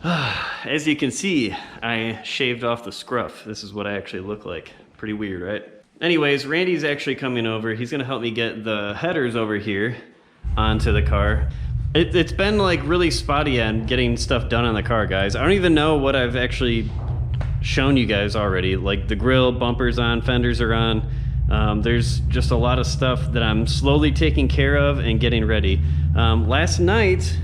As you can see, I shaved off the scruff. This is what I actually look like. Pretty weird, right? Anyways, Randy's actually coming over. He's gonna help me get the headers over here onto the car. It's been like really spotty on getting stuff done on the car, guys. I don't even know what I've actually shown you guys already. Like the grill, bumpers on, fenders are on. There's just a lot of stuff that I'm slowly taking care of and getting ready. Last night,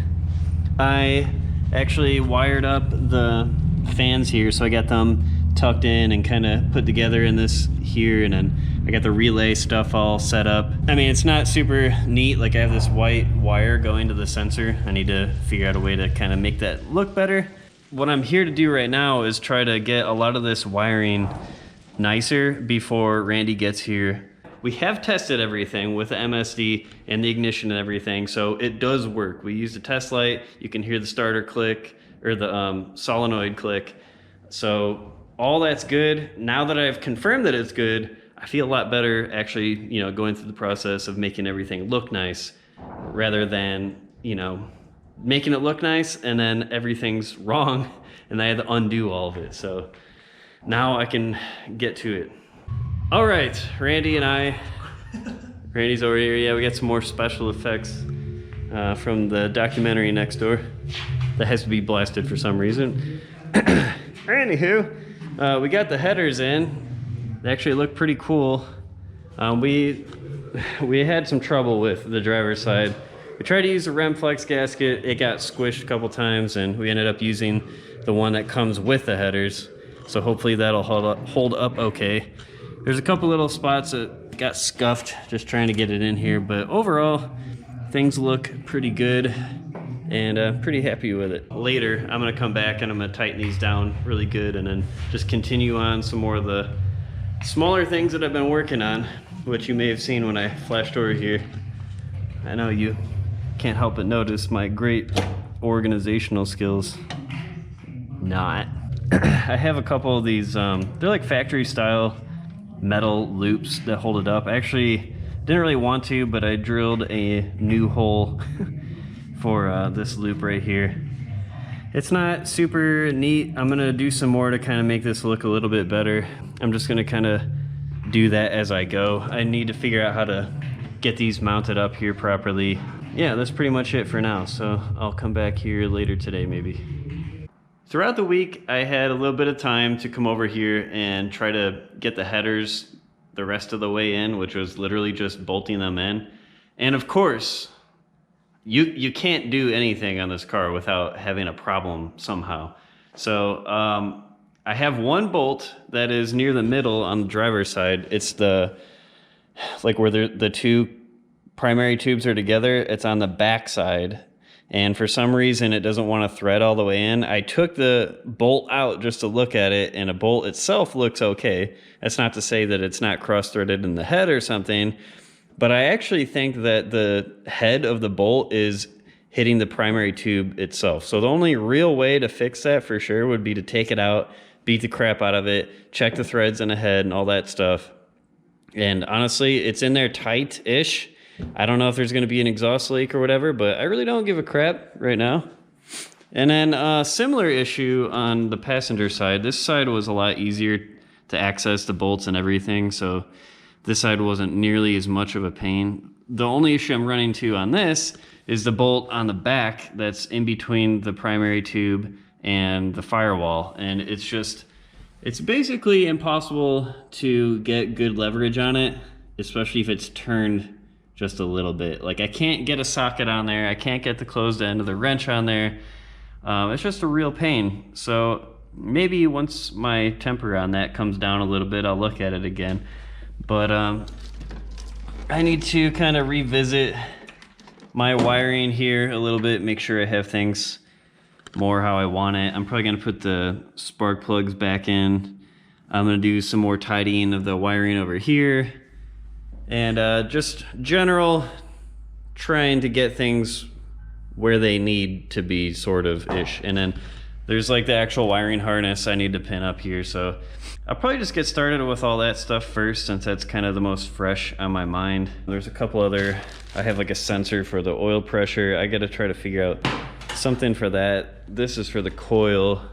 I actually wired up the fans here, so I got them tucked in and kind of put together in this here, and then I got the relay stuff all set up. I mean, it's not super neat. Like I have this white wire going to the sensor. I need to figure out a way to kind of make that look better. What I'm here to do right now is try to get a lot of this wiring nicer before Randy gets here. We have tested everything with the MSD and the ignition and everything, so it does work. We used a test light. You can hear the starter click, or the solenoid click. So all that's good. Now that I've confirmed that it's good, I feel a lot better actually, you know, going through the process of making everything look nice rather than, you know, making it look nice and then everything's wrong and I had to undo all of it. So now I can get to it. All right, Randy and I, Randy's over here. Yeah, we got some more special effects from the documentary next door. That has to be blasted for some reason. Anywho, we got the headers in. They actually look pretty cool. We had some trouble with the driver's side. We tried to use a Remflex gasket. It got squished a couple times, and we ended up using the one that comes with the headers. So hopefully that'll hold up okay. There's a couple little spots that got scuffed just trying to get it in here, but overall, things look pretty good. And pretty happy with it. Later, I'm gonna come back and I'm gonna tighten these down really good and then just continue on some more of the smaller things that I've been working on, which you may have seen when I flashed over here. I know you can't help but notice my great organizational skills. Not. I have a couple of these, they're like factory style metal loops that hold it up. I actually didn't really want to, but I drilled a new hole for this loop right here. It's not super neat. I'm gonna do some more to kind of make this look a little bit better. I'm just gonna kind of do that as I go. I need to figure out how to get these mounted up here properly. Yeah, that's pretty much it for now. So I'll come back here later today maybe. Throughout the week, I had a little bit of time to come over here and try to get the headers the rest of the way in, which was literally just bolting them in. And of course, you can't do anything on this car without having a problem somehow. So I have one bolt that is near the middle on the driver's side. It's the, like where the two primary tubes are together, it's on the back side. And for some reason, it doesn't want to thread all the way in. I took the bolt out just to look at it, and a bolt itself looks okay. That's not to say that it's not cross-threaded in the head or something, but I actually think that the head of the bolt is hitting the primary tube itself. So the only real way to fix that for sure would be to take it out, beat the crap out of it, check the threads in the head and all that stuff. And honestly, it's in there tight-ish. I don't know if there's going to be an exhaust leak or whatever, but I really don't give a crap right now. And then a similar issue on the passenger side. This side was a lot easier to access the bolts and everything, so this side wasn't nearly as much of a pain. The only issue I'm running into on this is the bolt on the back that's in between the primary tube and the firewall. And it's basically impossible to get good leverage on it, especially if it's turned just a little bit. Like I can't get a socket on there. I can't get the closed end of the wrench on there. It's just a real pain. So maybe once my temper on that comes down a little bit, I'll look at it again. But I need to kind of revisit my wiring here a little bit, make sure I have things more how I want it. I'm probably going to put the spark plugs back in. I'm going to do some more tidying of the wiring over here. And just general trying to get things where they need to be, sort of ish. And then there's like the actual wiring harness I need to pin up here. So I'll probably just get started with all that stuff first, since that's kind of the most fresh on my mind. There's a couple other, I have like a sensor for the oil pressure. I got to try to figure out something for that. This is for the coil.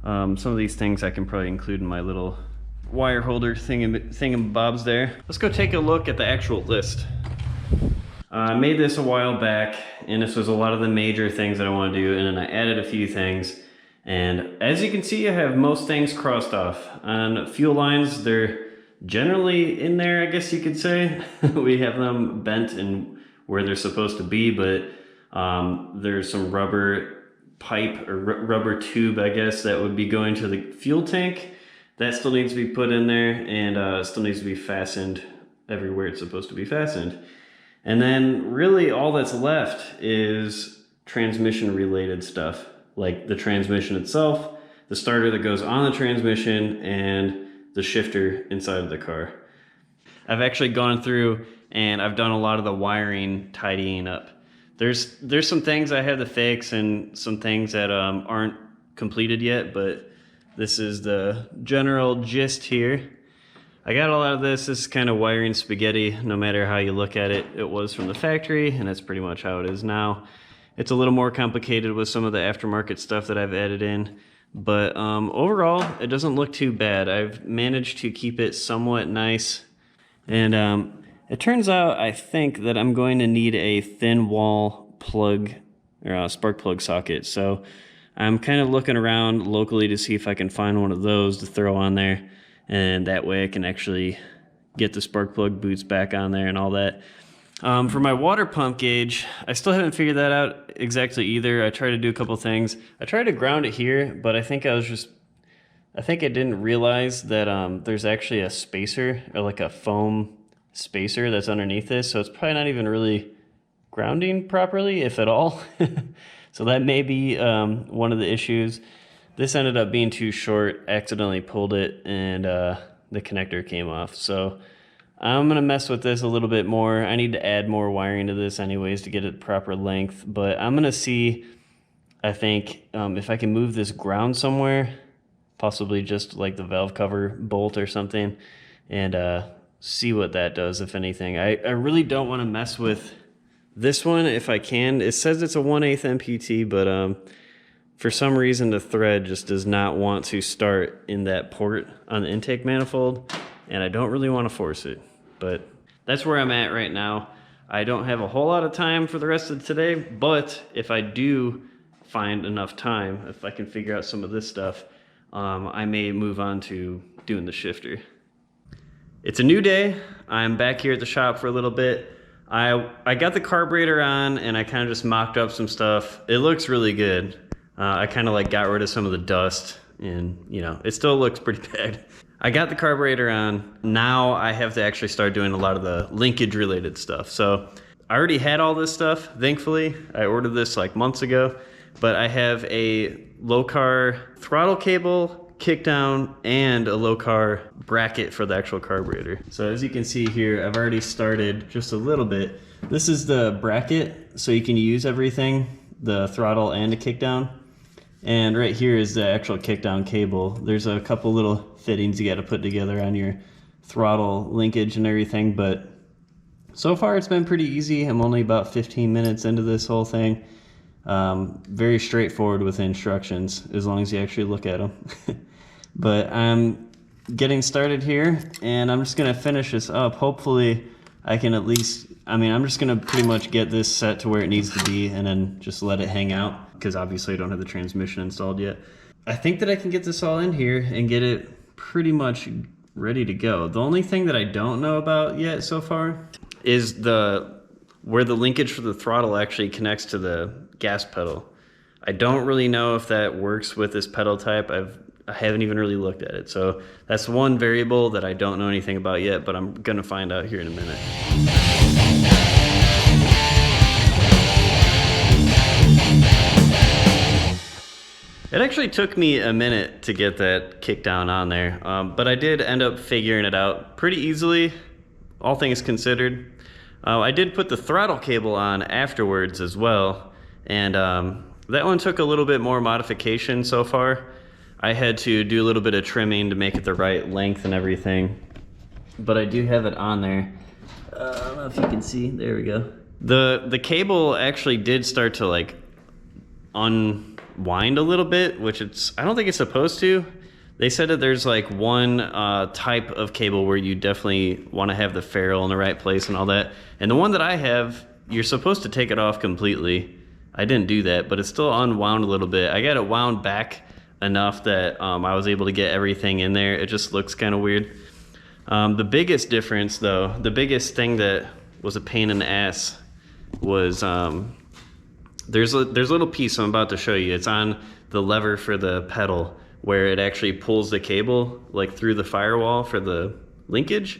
Some of these things I can probably include in my little wire holder thingamabobs there. Let's go take a look at the actual list. I made this a while back, and this was a lot of the major things that I want to do, and then I added a few things. And as you can see, I have most things crossed off. On fuel lines, they're generally in there, I guess you could say. We have them bent in where they're supposed to be, but there's some rubber pipe or rubber tube, I guess, that would be going to the fuel tank That still needs to be put in there, and still needs to be fastened everywhere it's supposed to be fastened. And then really all that's left is transmission related stuff, like the transmission itself, the starter that goes on the transmission, and the shifter inside of the car. I've actually gone through and I've done a lot of the wiring tidying up. There's some things I have to fix and some things that aren't completed yet, but this is the general gist here. I got a lot of this. This is kind of wiring spaghetti, no matter how you look at it. It was from the factory, and that's pretty much how it is now. It's a little more complicated with some of the aftermarket stuff that I've added in, but overall, it doesn't look too bad. I've managed to keep it somewhat nice, and it turns out, I think, that I'm going to need a thin wall plug, or a spark plug socket, so I'm kind of looking around locally to see if I can find one of those to throw on there, and that way I can actually get the spark plug boots back on there and all that. For my water pump gauge, I still haven't figured that out exactly either. I tried to do a couple things. I tried to ground it here, but I think I didn't realize that there's actually a spacer, or like a foam spacer that's underneath this, so it's probably not even really grounding properly, if at all. So that may be one of the issues. This ended up being too short, accidentally pulled it, and the connector came off. So I'm gonna mess with this a little bit more. I need to add more wiring to this anyways to get it proper length, but I'm gonna see, I think, if I can move this ground somewhere, possibly just like the valve cover bolt or something, and see what that does, if anything. I really don't want to mess with this one if I can. It says it's a 1/8 MPT, but for some reason the thread just does not want to start in that port on the intake manifold, and I don't really want to force it. But that's where I'm at right now. I don't have a whole lot of time for the rest of today, but if I do find enough time, if I can figure out some of this stuff, I may move on to doing the shifter. It's a new day. I'm back here at the shop for a little bit. I got the carburetor on, and I kind of just mocked up some stuff. It looks really good. I kind of like got rid of some of the dust, and you know, it still looks pretty bad. I got the carburetor on. Now I have to actually start doing a lot of the linkage related stuff. So I already had all this stuff, thankfully. I ordered this like months ago, but I have a low car throttle cable, kickdown, and a low car bracket for the actual carburetor. So as you can see here, I've already started just a little bit. This is the bracket, so you can use everything, the throttle and the kickdown. And right here is the actual kickdown cable. There's a couple little fittings you got to put together on your throttle linkage and everything, but so far it's been pretty easy. I'm only about 15 minutes into this whole thing. Very straightforward with instructions, as long as you actually look at them. But I'm getting started here, and I'm just going to finish this up. Hopefully I can at least, I'm just going to pretty much get this set to where it needs to be and then just let it hang out, because obviously I don't have the transmission installed yet. I think that I can get this all in here and get it pretty much ready to go. The only thing that I don't know about yet so far is where the linkage for the throttle actually connects to the gas pedal. I don't really know if that works with this pedal type. I haven't even really looked at it. So that's one variable that I don't know anything about yet, but I'm gonna find out here in a minute. It actually took me a minute to get that kickdown on there, but I did end up figuring it out pretty easily, all things considered. I did put the throttle cable on afterwards as well, and that one took a little bit more modification so far. I had to do a little bit of trimming to make it the right length and everything, but I do have it on there. I don't know if you can see. There we go. The cable actually did start to like unwind a little bit, which I don't think it's supposed to. They said that there's like one type of cable where you definitely want to have the ferrule in the right place and all that. And the one that I have, you're supposed to take it off completely. I didn't do that, but it's still unwound a little bit. I got it wound back enough that I was able to get everything in there. It just looks kind of weird. The biggest difference though, the biggest thing that was a pain in the ass was there's a little piece I'm about to show you. It's on the lever for the pedal where it actually pulls the cable like through the firewall for the linkage.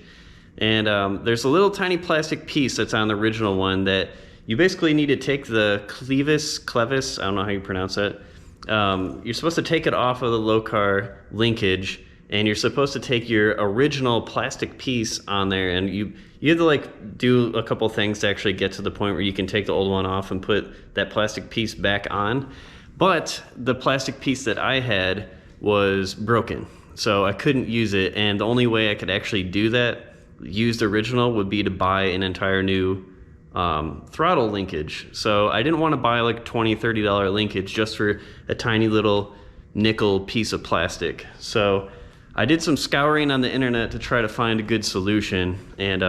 And there's a little tiny plastic piece that's on the original one that you basically need to take the clevis, I don't know how you pronounce that. You're supposed to take it off of the low-car linkage, and you're supposed to take your original plastic piece on there, and you have to like do a couple things to actually get to the point where you can take the old one off and put that plastic piece back on. But the plastic piece that I had was broken, so I couldn't use it, and the only way I could actually do that, use the original, would be to buy an entire new throttle linkage. So I didn't want to buy like $20-$30 linkage just for a tiny little nickel piece of plastic. So I did some scouring on the internet to try to find a good solution, and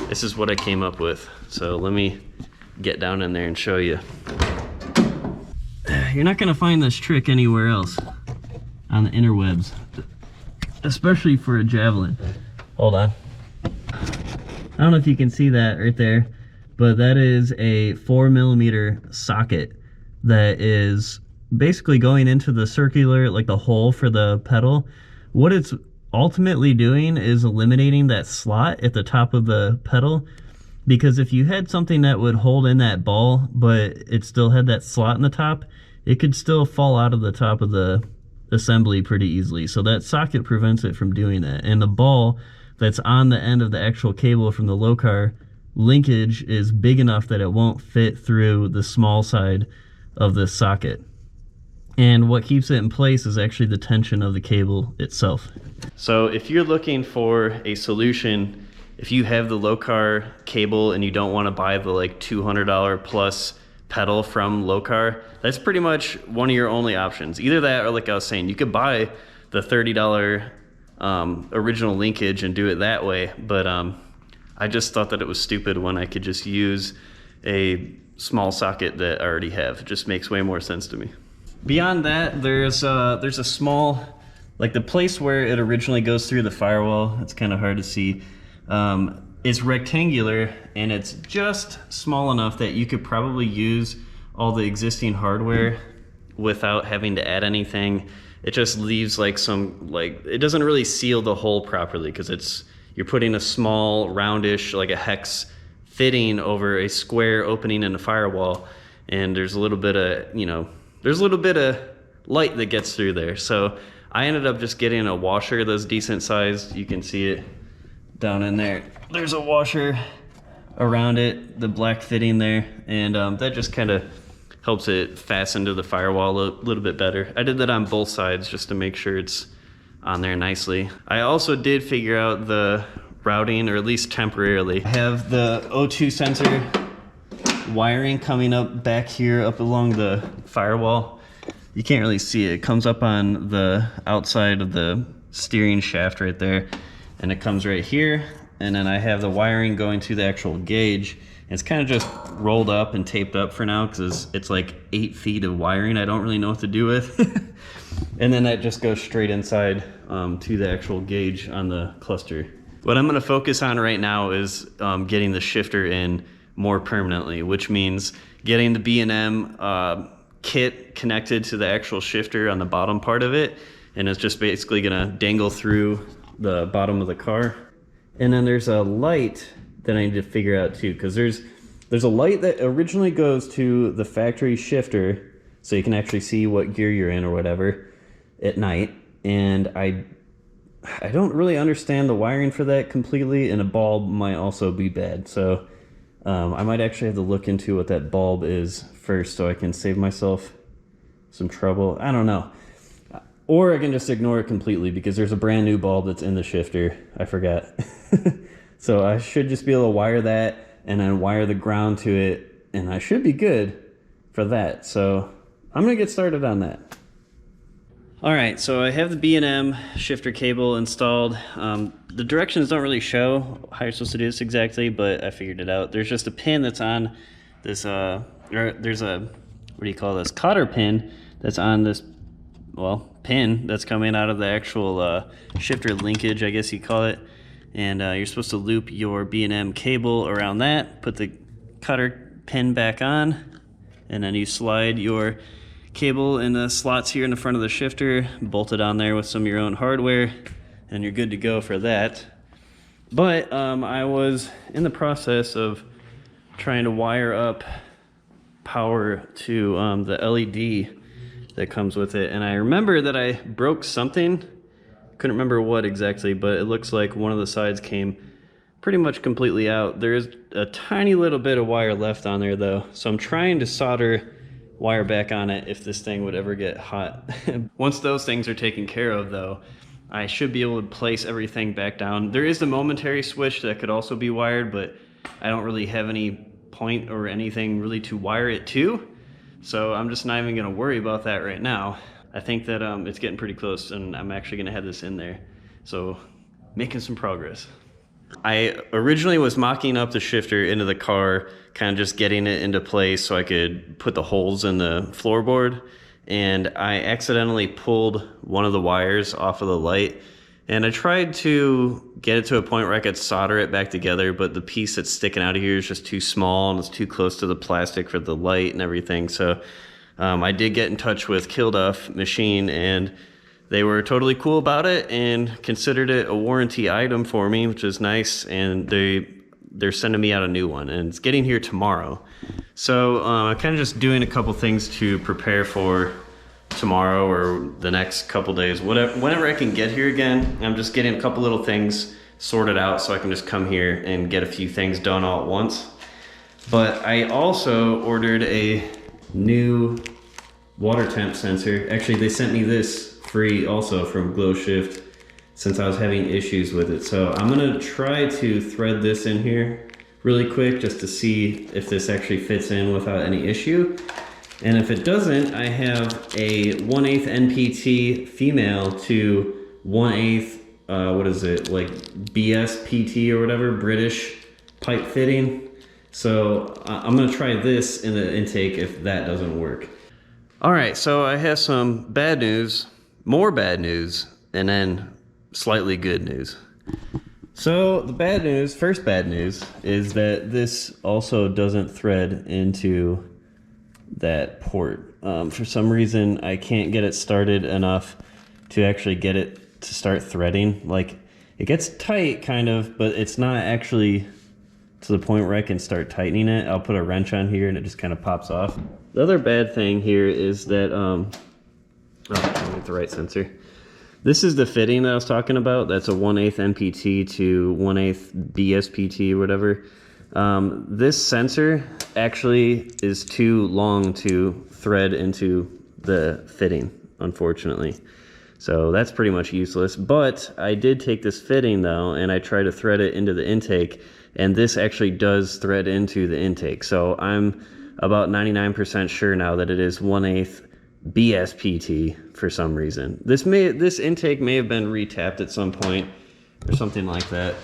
this is what I came up with. So let me get down in there and show you. You're not gonna find this trick anywhere else on the interwebs, especially for a Javelin. Hold on. I don't know if you can see that right there, but that is a 4mm socket that is basically going into the circular, like the hole for the pedal. What it's ultimately doing is eliminating that slot at the top of the pedal, because if you had something that would hold in that ball, but it still had that slot in the top, it could still fall out of the top of the assembly pretty easily. So that socket prevents it from doing that. And the ball that's on the end of the actual cable from the low car linkage is big enough that it won't fit through the small side of the socket. And what keeps it in place is actually the tension of the cable itself. So if you're looking for a solution, if you have the low car cable and you don't want to buy the like $200 plus pedal from low car, that's pretty much one of your only options. Either that, or like I was saying, you could buy the $30 original linkage and do it that way, but I just thought that it was stupid when I could just use a small socket that I already have. It just makes way more sense to me. Beyond that, there's a small, like the place where it originally goes through the firewall, it's kind of hard to see. It's rectangular, and it's just small enough that you could probably use all the existing hardware without having to add anything. It just leaves like some, like, it doesn't really seal the hole properly, because you're putting a small roundish, like a hex fitting over a square opening in the firewall, and there's a little bit of, there's a little bit of light that gets through there. So I ended up just getting a washer that's decent sized. You can see it down in there. There's a washer around it, the black fitting there, and that just kind of helps it fasten to the firewall a little bit better. I did that on both sides just to make sure it's on there nicely. I also did figure out the routing, or at least temporarily. I have the O2 sensor wiring coming up back here, up along the firewall. You can't really see it. It comes up on the outside of the steering shaft right there, and it comes right here. And then I have the wiring going to the actual gauge. It's kind of just rolled up and taped up for now, because it's like 8 feet of wiring I don't really know what to do with. And then that just goes straight inside to the actual gauge on the cluster. What I'm going to focus on right now is getting the shifter in more permanently, which means getting the B&M kit connected to the actual shifter on the bottom part of it, and it's just basically going to dangle through the bottom of the car. And then there's a light that I need to figure out too, because there's a light that originally goes to the factory shifter, so you can actually see what gear you're in or whatever at night. And I don't really understand the wiring for that completely, and a bulb might also be bad. So I might actually have to look into what that bulb is first, so I can save myself some trouble. I don't know. Or I can just ignore it completely, because there's a brand new bulb that's in the shifter. I forgot. So I should just be able to wire that and then wire the ground to it, and I should be good for that. So I'm gonna get started on that. All right, so I have the B&M shifter cable installed. The directions don't really show how you're supposed to do this exactly, but I figured it out. There's just a pin that's on this, there's a, what do you call this, cotter pin that's on this, well, pin that's coming out of the actual shifter linkage, I guess you call it. And you're supposed to loop your B&M cable around that, put the cotter pin back on, and then you slide your cable in the slots here in the front of the shifter, bolted on there with some of your own hardware, and you're good to go for that. But I was in the process of trying to wire up power to the LED that comes with it, and I remember that I broke something. Couldn't remember what exactly, but it looks like one of the sides came pretty much completely out. There is a tiny little bit of wire left on there though, so I'm trying to solder wire back on it if this thing would ever get hot. Once those things are taken care of though, I should be able to place everything back down. There is the momentary switch that could also be wired, but I don't really have any point or anything really to wire it to, so I'm just not even gonna worry about that right now. I think that it's getting pretty close, and I'm actually gonna have this in there, so making some progress. I originally was mocking up the shifter into the car, kind of just getting it into place so I could put the holes in the floorboard, and I accidentally pulled one of the wires off of the light, and I tried to get it to a point where I could solder it back together, but the piece that's sticking out of here is just too small and it's too close to the plastic for the light and everything. So I did get in touch with Kilduff Machine, and they were totally cool about it and considered it a warranty item for me, which is nice, and they're sending me out a new one, and it's getting here tomorrow. So I'm kind of just doing a couple things to prepare for tomorrow or the next couple days, whenever I can get here again. I'm just getting a couple little things sorted out so I can just come here and get a few things done all at once. But I also ordered a new water temp sensor. Actually, they sent me this free also from GlowShift since I was having issues with it. So I'm gonna try to thread this in here really quick just to see if this actually fits in without any issue. And if it doesn't, I have a 1/8 NPT female to 1/8, what is it, like BSPT or whatever, British pipe fitting. So I'm gonna try this in the intake if that doesn't work. All right, so I have some bad news, more bad news, and then slightly good news. So the bad news, first bad news, is that this also doesn't thread into that port. For some reason, I can't get it started enough to actually get it to start threading. Like, it gets tight kind of, but it's not actually to the point where I can start tightening it. I'll put a wrench on here and it just kind of pops off. The other bad thing here is that, oh, I get the right sensor. This is the fitting that I was talking about. That's a 1/8 NPT to 1/8 BSPT or whatever. This sensor actually is too long to thread into the fitting, unfortunately. So that's pretty much useless. But I did take this fitting though, and I tried to thread it into the intake, and this actually does thread into the intake. So I'm about 99% sure now that it is 1/8 BSPT for some reason. This intake may have been retapped at some point or something like that.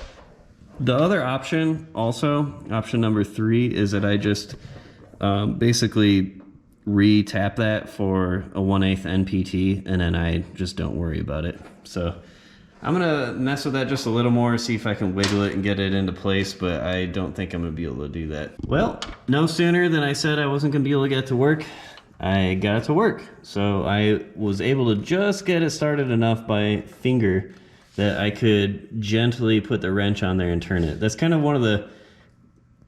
The other option also, option number 3, is that I just basically re-tap that for a 1/8 NPT, and then I just don't worry about it. So I'm gonna mess with that just a little more, see if I can wiggle it and get it into place, but I don't think I'm gonna be able to do that. Well, no sooner than I said I wasn't gonna be able to get it to work, I got it to work. So I was able to just get it started enough by finger that I could gently put the wrench on there and turn it. That's kind of one of the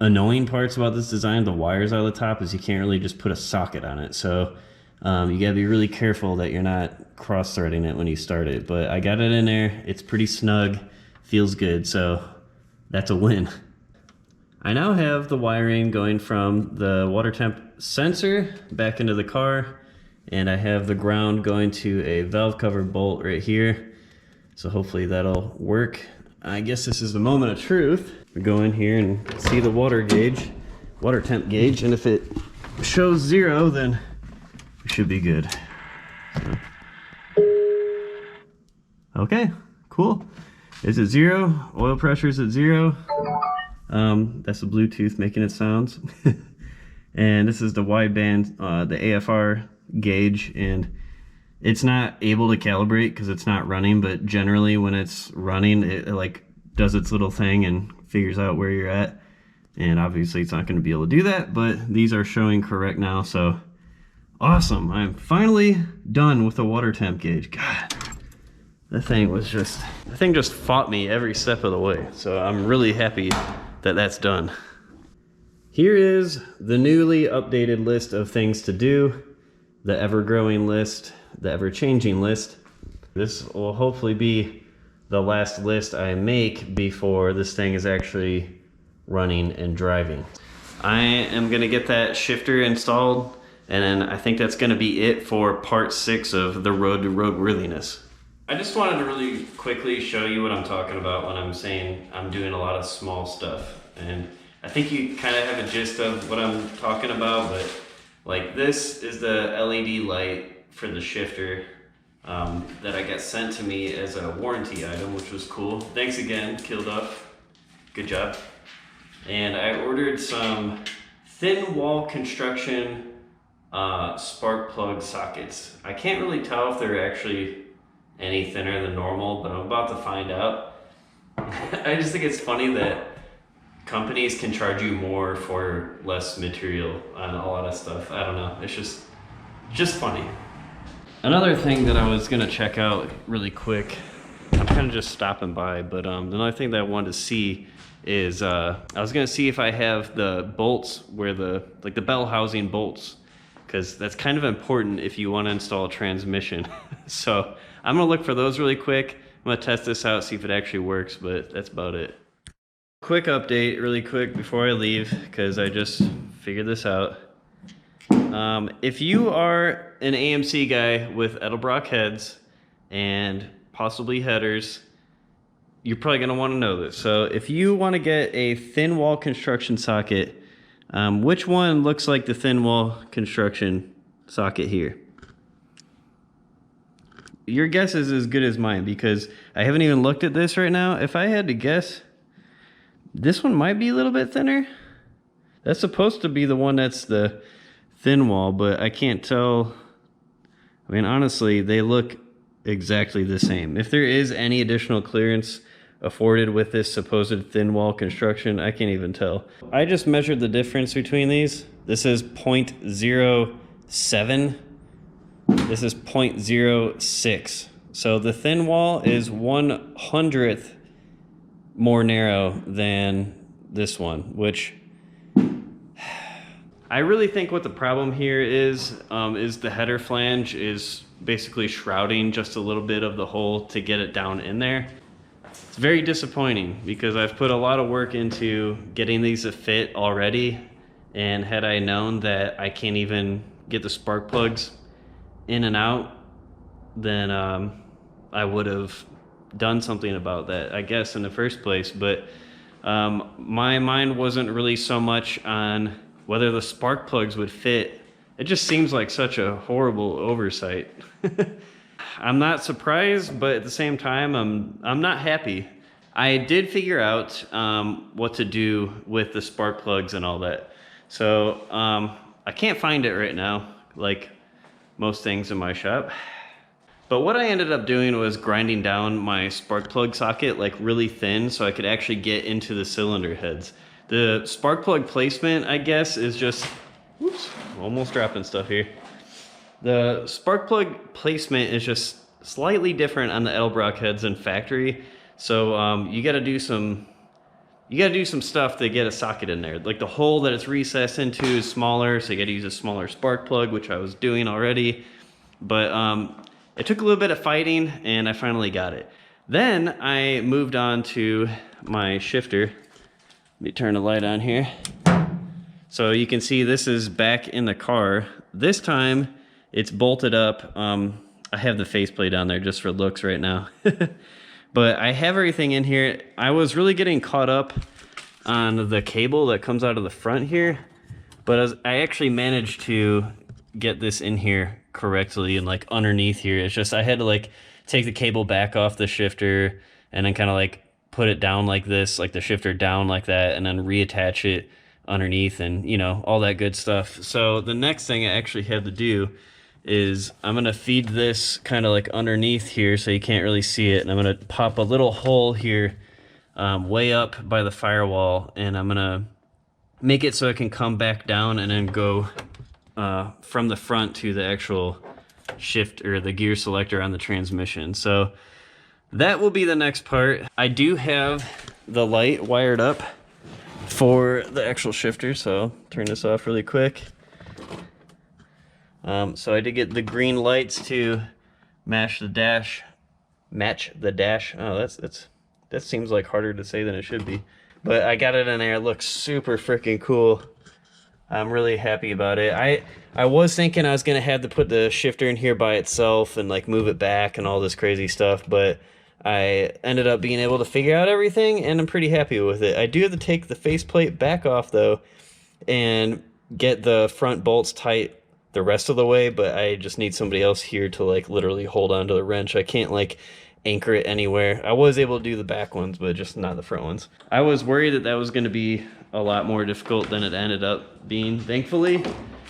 annoying parts about this design, the wires out of the top, is you can't really just put a socket on it. So you gotta be really careful that you're not cross-threading it when you start it. But I got it in there, it's pretty snug, feels good, so that's a win. I now have the wiring going from the water temp sensor back into the car, and I have the ground going to a valve cover bolt right here. So hopefully that'll work. I guess this is the moment of truth. We go in here and see the water temp gauge, and if it shows 0, then we should be good. So. Okay, cool. Is it 0? Oil pressure is at 0. That's the Bluetooth making it sounds. And this is the wideband, the AFR gauge, and it's not able to calibrate because it's not running, but generally when it's running, it like does its little thing and figures out where you're at. And obviously it's not going to be able to do that, but these are showing correct now, so Awesome, I'm finally done with the water temp gauge. God, that thing just fought me every step of the way. So I'm really happy that that's done. Here is the newly updated list of things to do, the ever-growing list, the ever-changing list. This will hopefully be the last list I make before this thing is actually running and driving. I am gonna get that shifter installed, and then I think that's gonna be it for part 6 of the road to roadworthiness. I just wanted to really quickly show you what I'm talking about when I'm saying I'm doing a lot of small stuff. And I think you kind of have a gist of what I'm talking about, but like this is the LED light for the shifter that I got sent to me as a warranty item, which was cool. Thanks again, Killed Up. Good job. And I ordered some thin wall construction spark plug sockets. I can't really tell if they're actually any thinner than normal, but I'm about to find out. I just think it's funny that companies can charge you more for less material on a lot of stuff. I don't know, it's just funny. Another thing that I was gonna check out really quick, I'm kind of just stopping by, but another thing that I wanted to see is I was gonna see if I have the bolts where the bell housing bolts, because that's kind of important if you want to install a transmission. So I'm gonna look for those really quick. I'm gonna test this out, see if it actually works, but that's about it. Quick update really quick before I leave, because I just figured this out. If you are an AMC guy with Edelbrock heads and possibly headers, you're probably going to want to know this. So if you want to get a thin wall construction socket, which one looks like the thin wall construction socket here? Your guess is as good as mine, because I haven't even looked at this right now. If I had to guess, this one might be a little bit thinner. That's supposed to be the one that's the thin wall, but I can't tell. I mean, honestly, they look exactly the same. If there is any additional clearance afforded with this supposed thin wall construction, I can't even tell. I just measured the difference between these. This is 0.07. This is 0.06. So the thin wall is 1/100th more narrow than this one, which I really think what the problem here is the header flange is basically shrouding just a little bit of the hole to get it down in there. It's very disappointing, because I've put a lot of work into getting these to fit already, and had I known that I can't even get the spark plugs in and out, then I would have done something about that, I guess, in the first place. But my mind wasn't really so much on whether the spark plugs would fit. It just seems like such a horrible oversight. I'm not surprised, but at the same time, I'm not happy. I did figure out what to do with the spark plugs and all that. So I can't find it right now, like most things in my shop. But what I ended up doing was grinding down my spark plug socket like really thin so I could actually get into the cylinder heads. The spark plug placement, I guess, is just, whoops, almost dropping stuff here. The spark plug placement is just slightly different on the Edelbrock heads than factory. So you gotta do some stuff to get a socket in there. Like the hole that it's recessed into is smaller, so you gotta use a smaller spark plug, which I was doing already. But it took a little bit of fighting, and I finally got it. Then I moved on to my shifter. Let me turn the light on here. So you can see this is back in the car. This time it's bolted up. I have the faceplate on there just for looks right now. But I have everything in here. I was really getting caught up on the cable that comes out of the front here, but I actually managed to get this in here correctly and like underneath here. It's just I had to like take the cable back off the shifter and then kind of like put it down like this, like the shifter down like that, and then reattach it underneath, and you know, all that good stuff. So the next thing I actually have to do is I'm gonna feed this kind of like underneath here so you can't really see it, and I'm gonna pop a little hole here way up by the firewall, and I'm gonna make it so it can come back down and then go from the front to the actual shift or the gear selector on the transmission. So that will be the next part. I do have the light wired up for the actual shifter, so I'll turn this off really quick. So I did get the green lights to match the dash. Oh, that seems like harder to say than it should be. But I got it in there. It looks super freaking cool. I'm really happy about it. I was thinking I was gonna have to put the shifter in here by itself and like move it back and all this crazy stuff, but I ended up being able to figure out everything, and I'm pretty happy with it. I do have to take the faceplate back off though and get the front bolts tight the rest of the way, but I just need somebody else here to like literally hold on to the wrench. I can't like anchor it anywhere. I was able to do the back ones, but just not the front ones. I was worried that that was going to be a lot more difficult than it ended up being. Thankfully,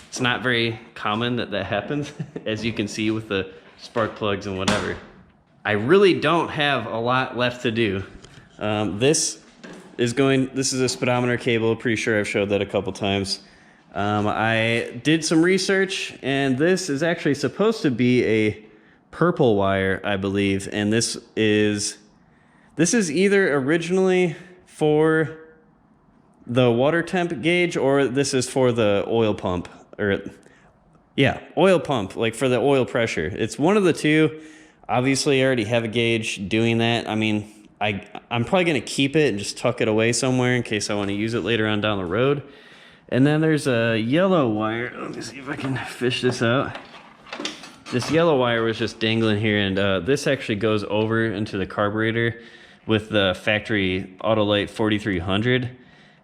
it's not very common that that happens, as you can see with the spark plugs and whatever. I really don't have a lot left to do. This is a speedometer cable. Pretty sure I've showed that a couple times. I did some research, and this is actually supposed to be a purple wire, I believe, and this is either originally for the water temp gauge, or this is for the oil pump, or yeah, oil pump, like for the oil pressure. It's one of the two. Obviously I already have a gauge doing that. I mean, I'm probably gonna keep it and just tuck it away somewhere in case I want to use it later on down the road. And then there's a yellow wire. Let me see if I can fish this out. This yellow wire was just dangling here, and this actually goes over into the carburetor with the factory Autolite 4300,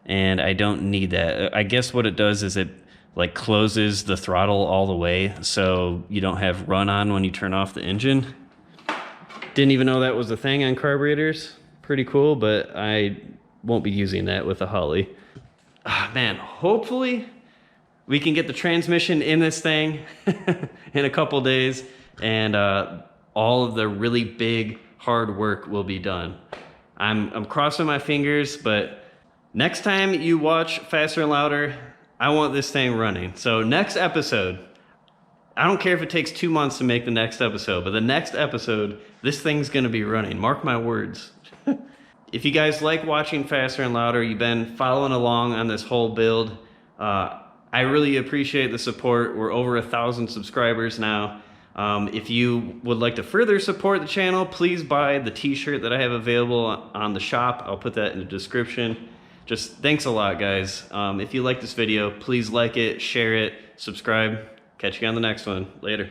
and I don't need that. I guess what it does is it like closes the throttle all the way so you don't have run on when you turn off the engine. Didn't even know that was a thing on carburetors. Pretty cool, but I won't be using that with a Holly. Man, hopefully we can get the transmission in this thing in a couple days, and all of the really big hard work will be done. I'm crossing my fingers, but next time you watch Faster and Louder, I want this thing running. So next episode, I don't care if it takes 2 months to make the next episode, but the next episode, this thing's gonna be running. Mark my words. If you guys like watching Faster and Louder, you've been following along on this whole build, I really appreciate the support. We're over 1,000 subscribers now. If you would like to further support the channel, please buy the t-shirt that I have available on the shop. I'll put that in the description. Just thanks a lot, guys. If you like this video, please like it, share it, subscribe. Catch you on the next one. Later.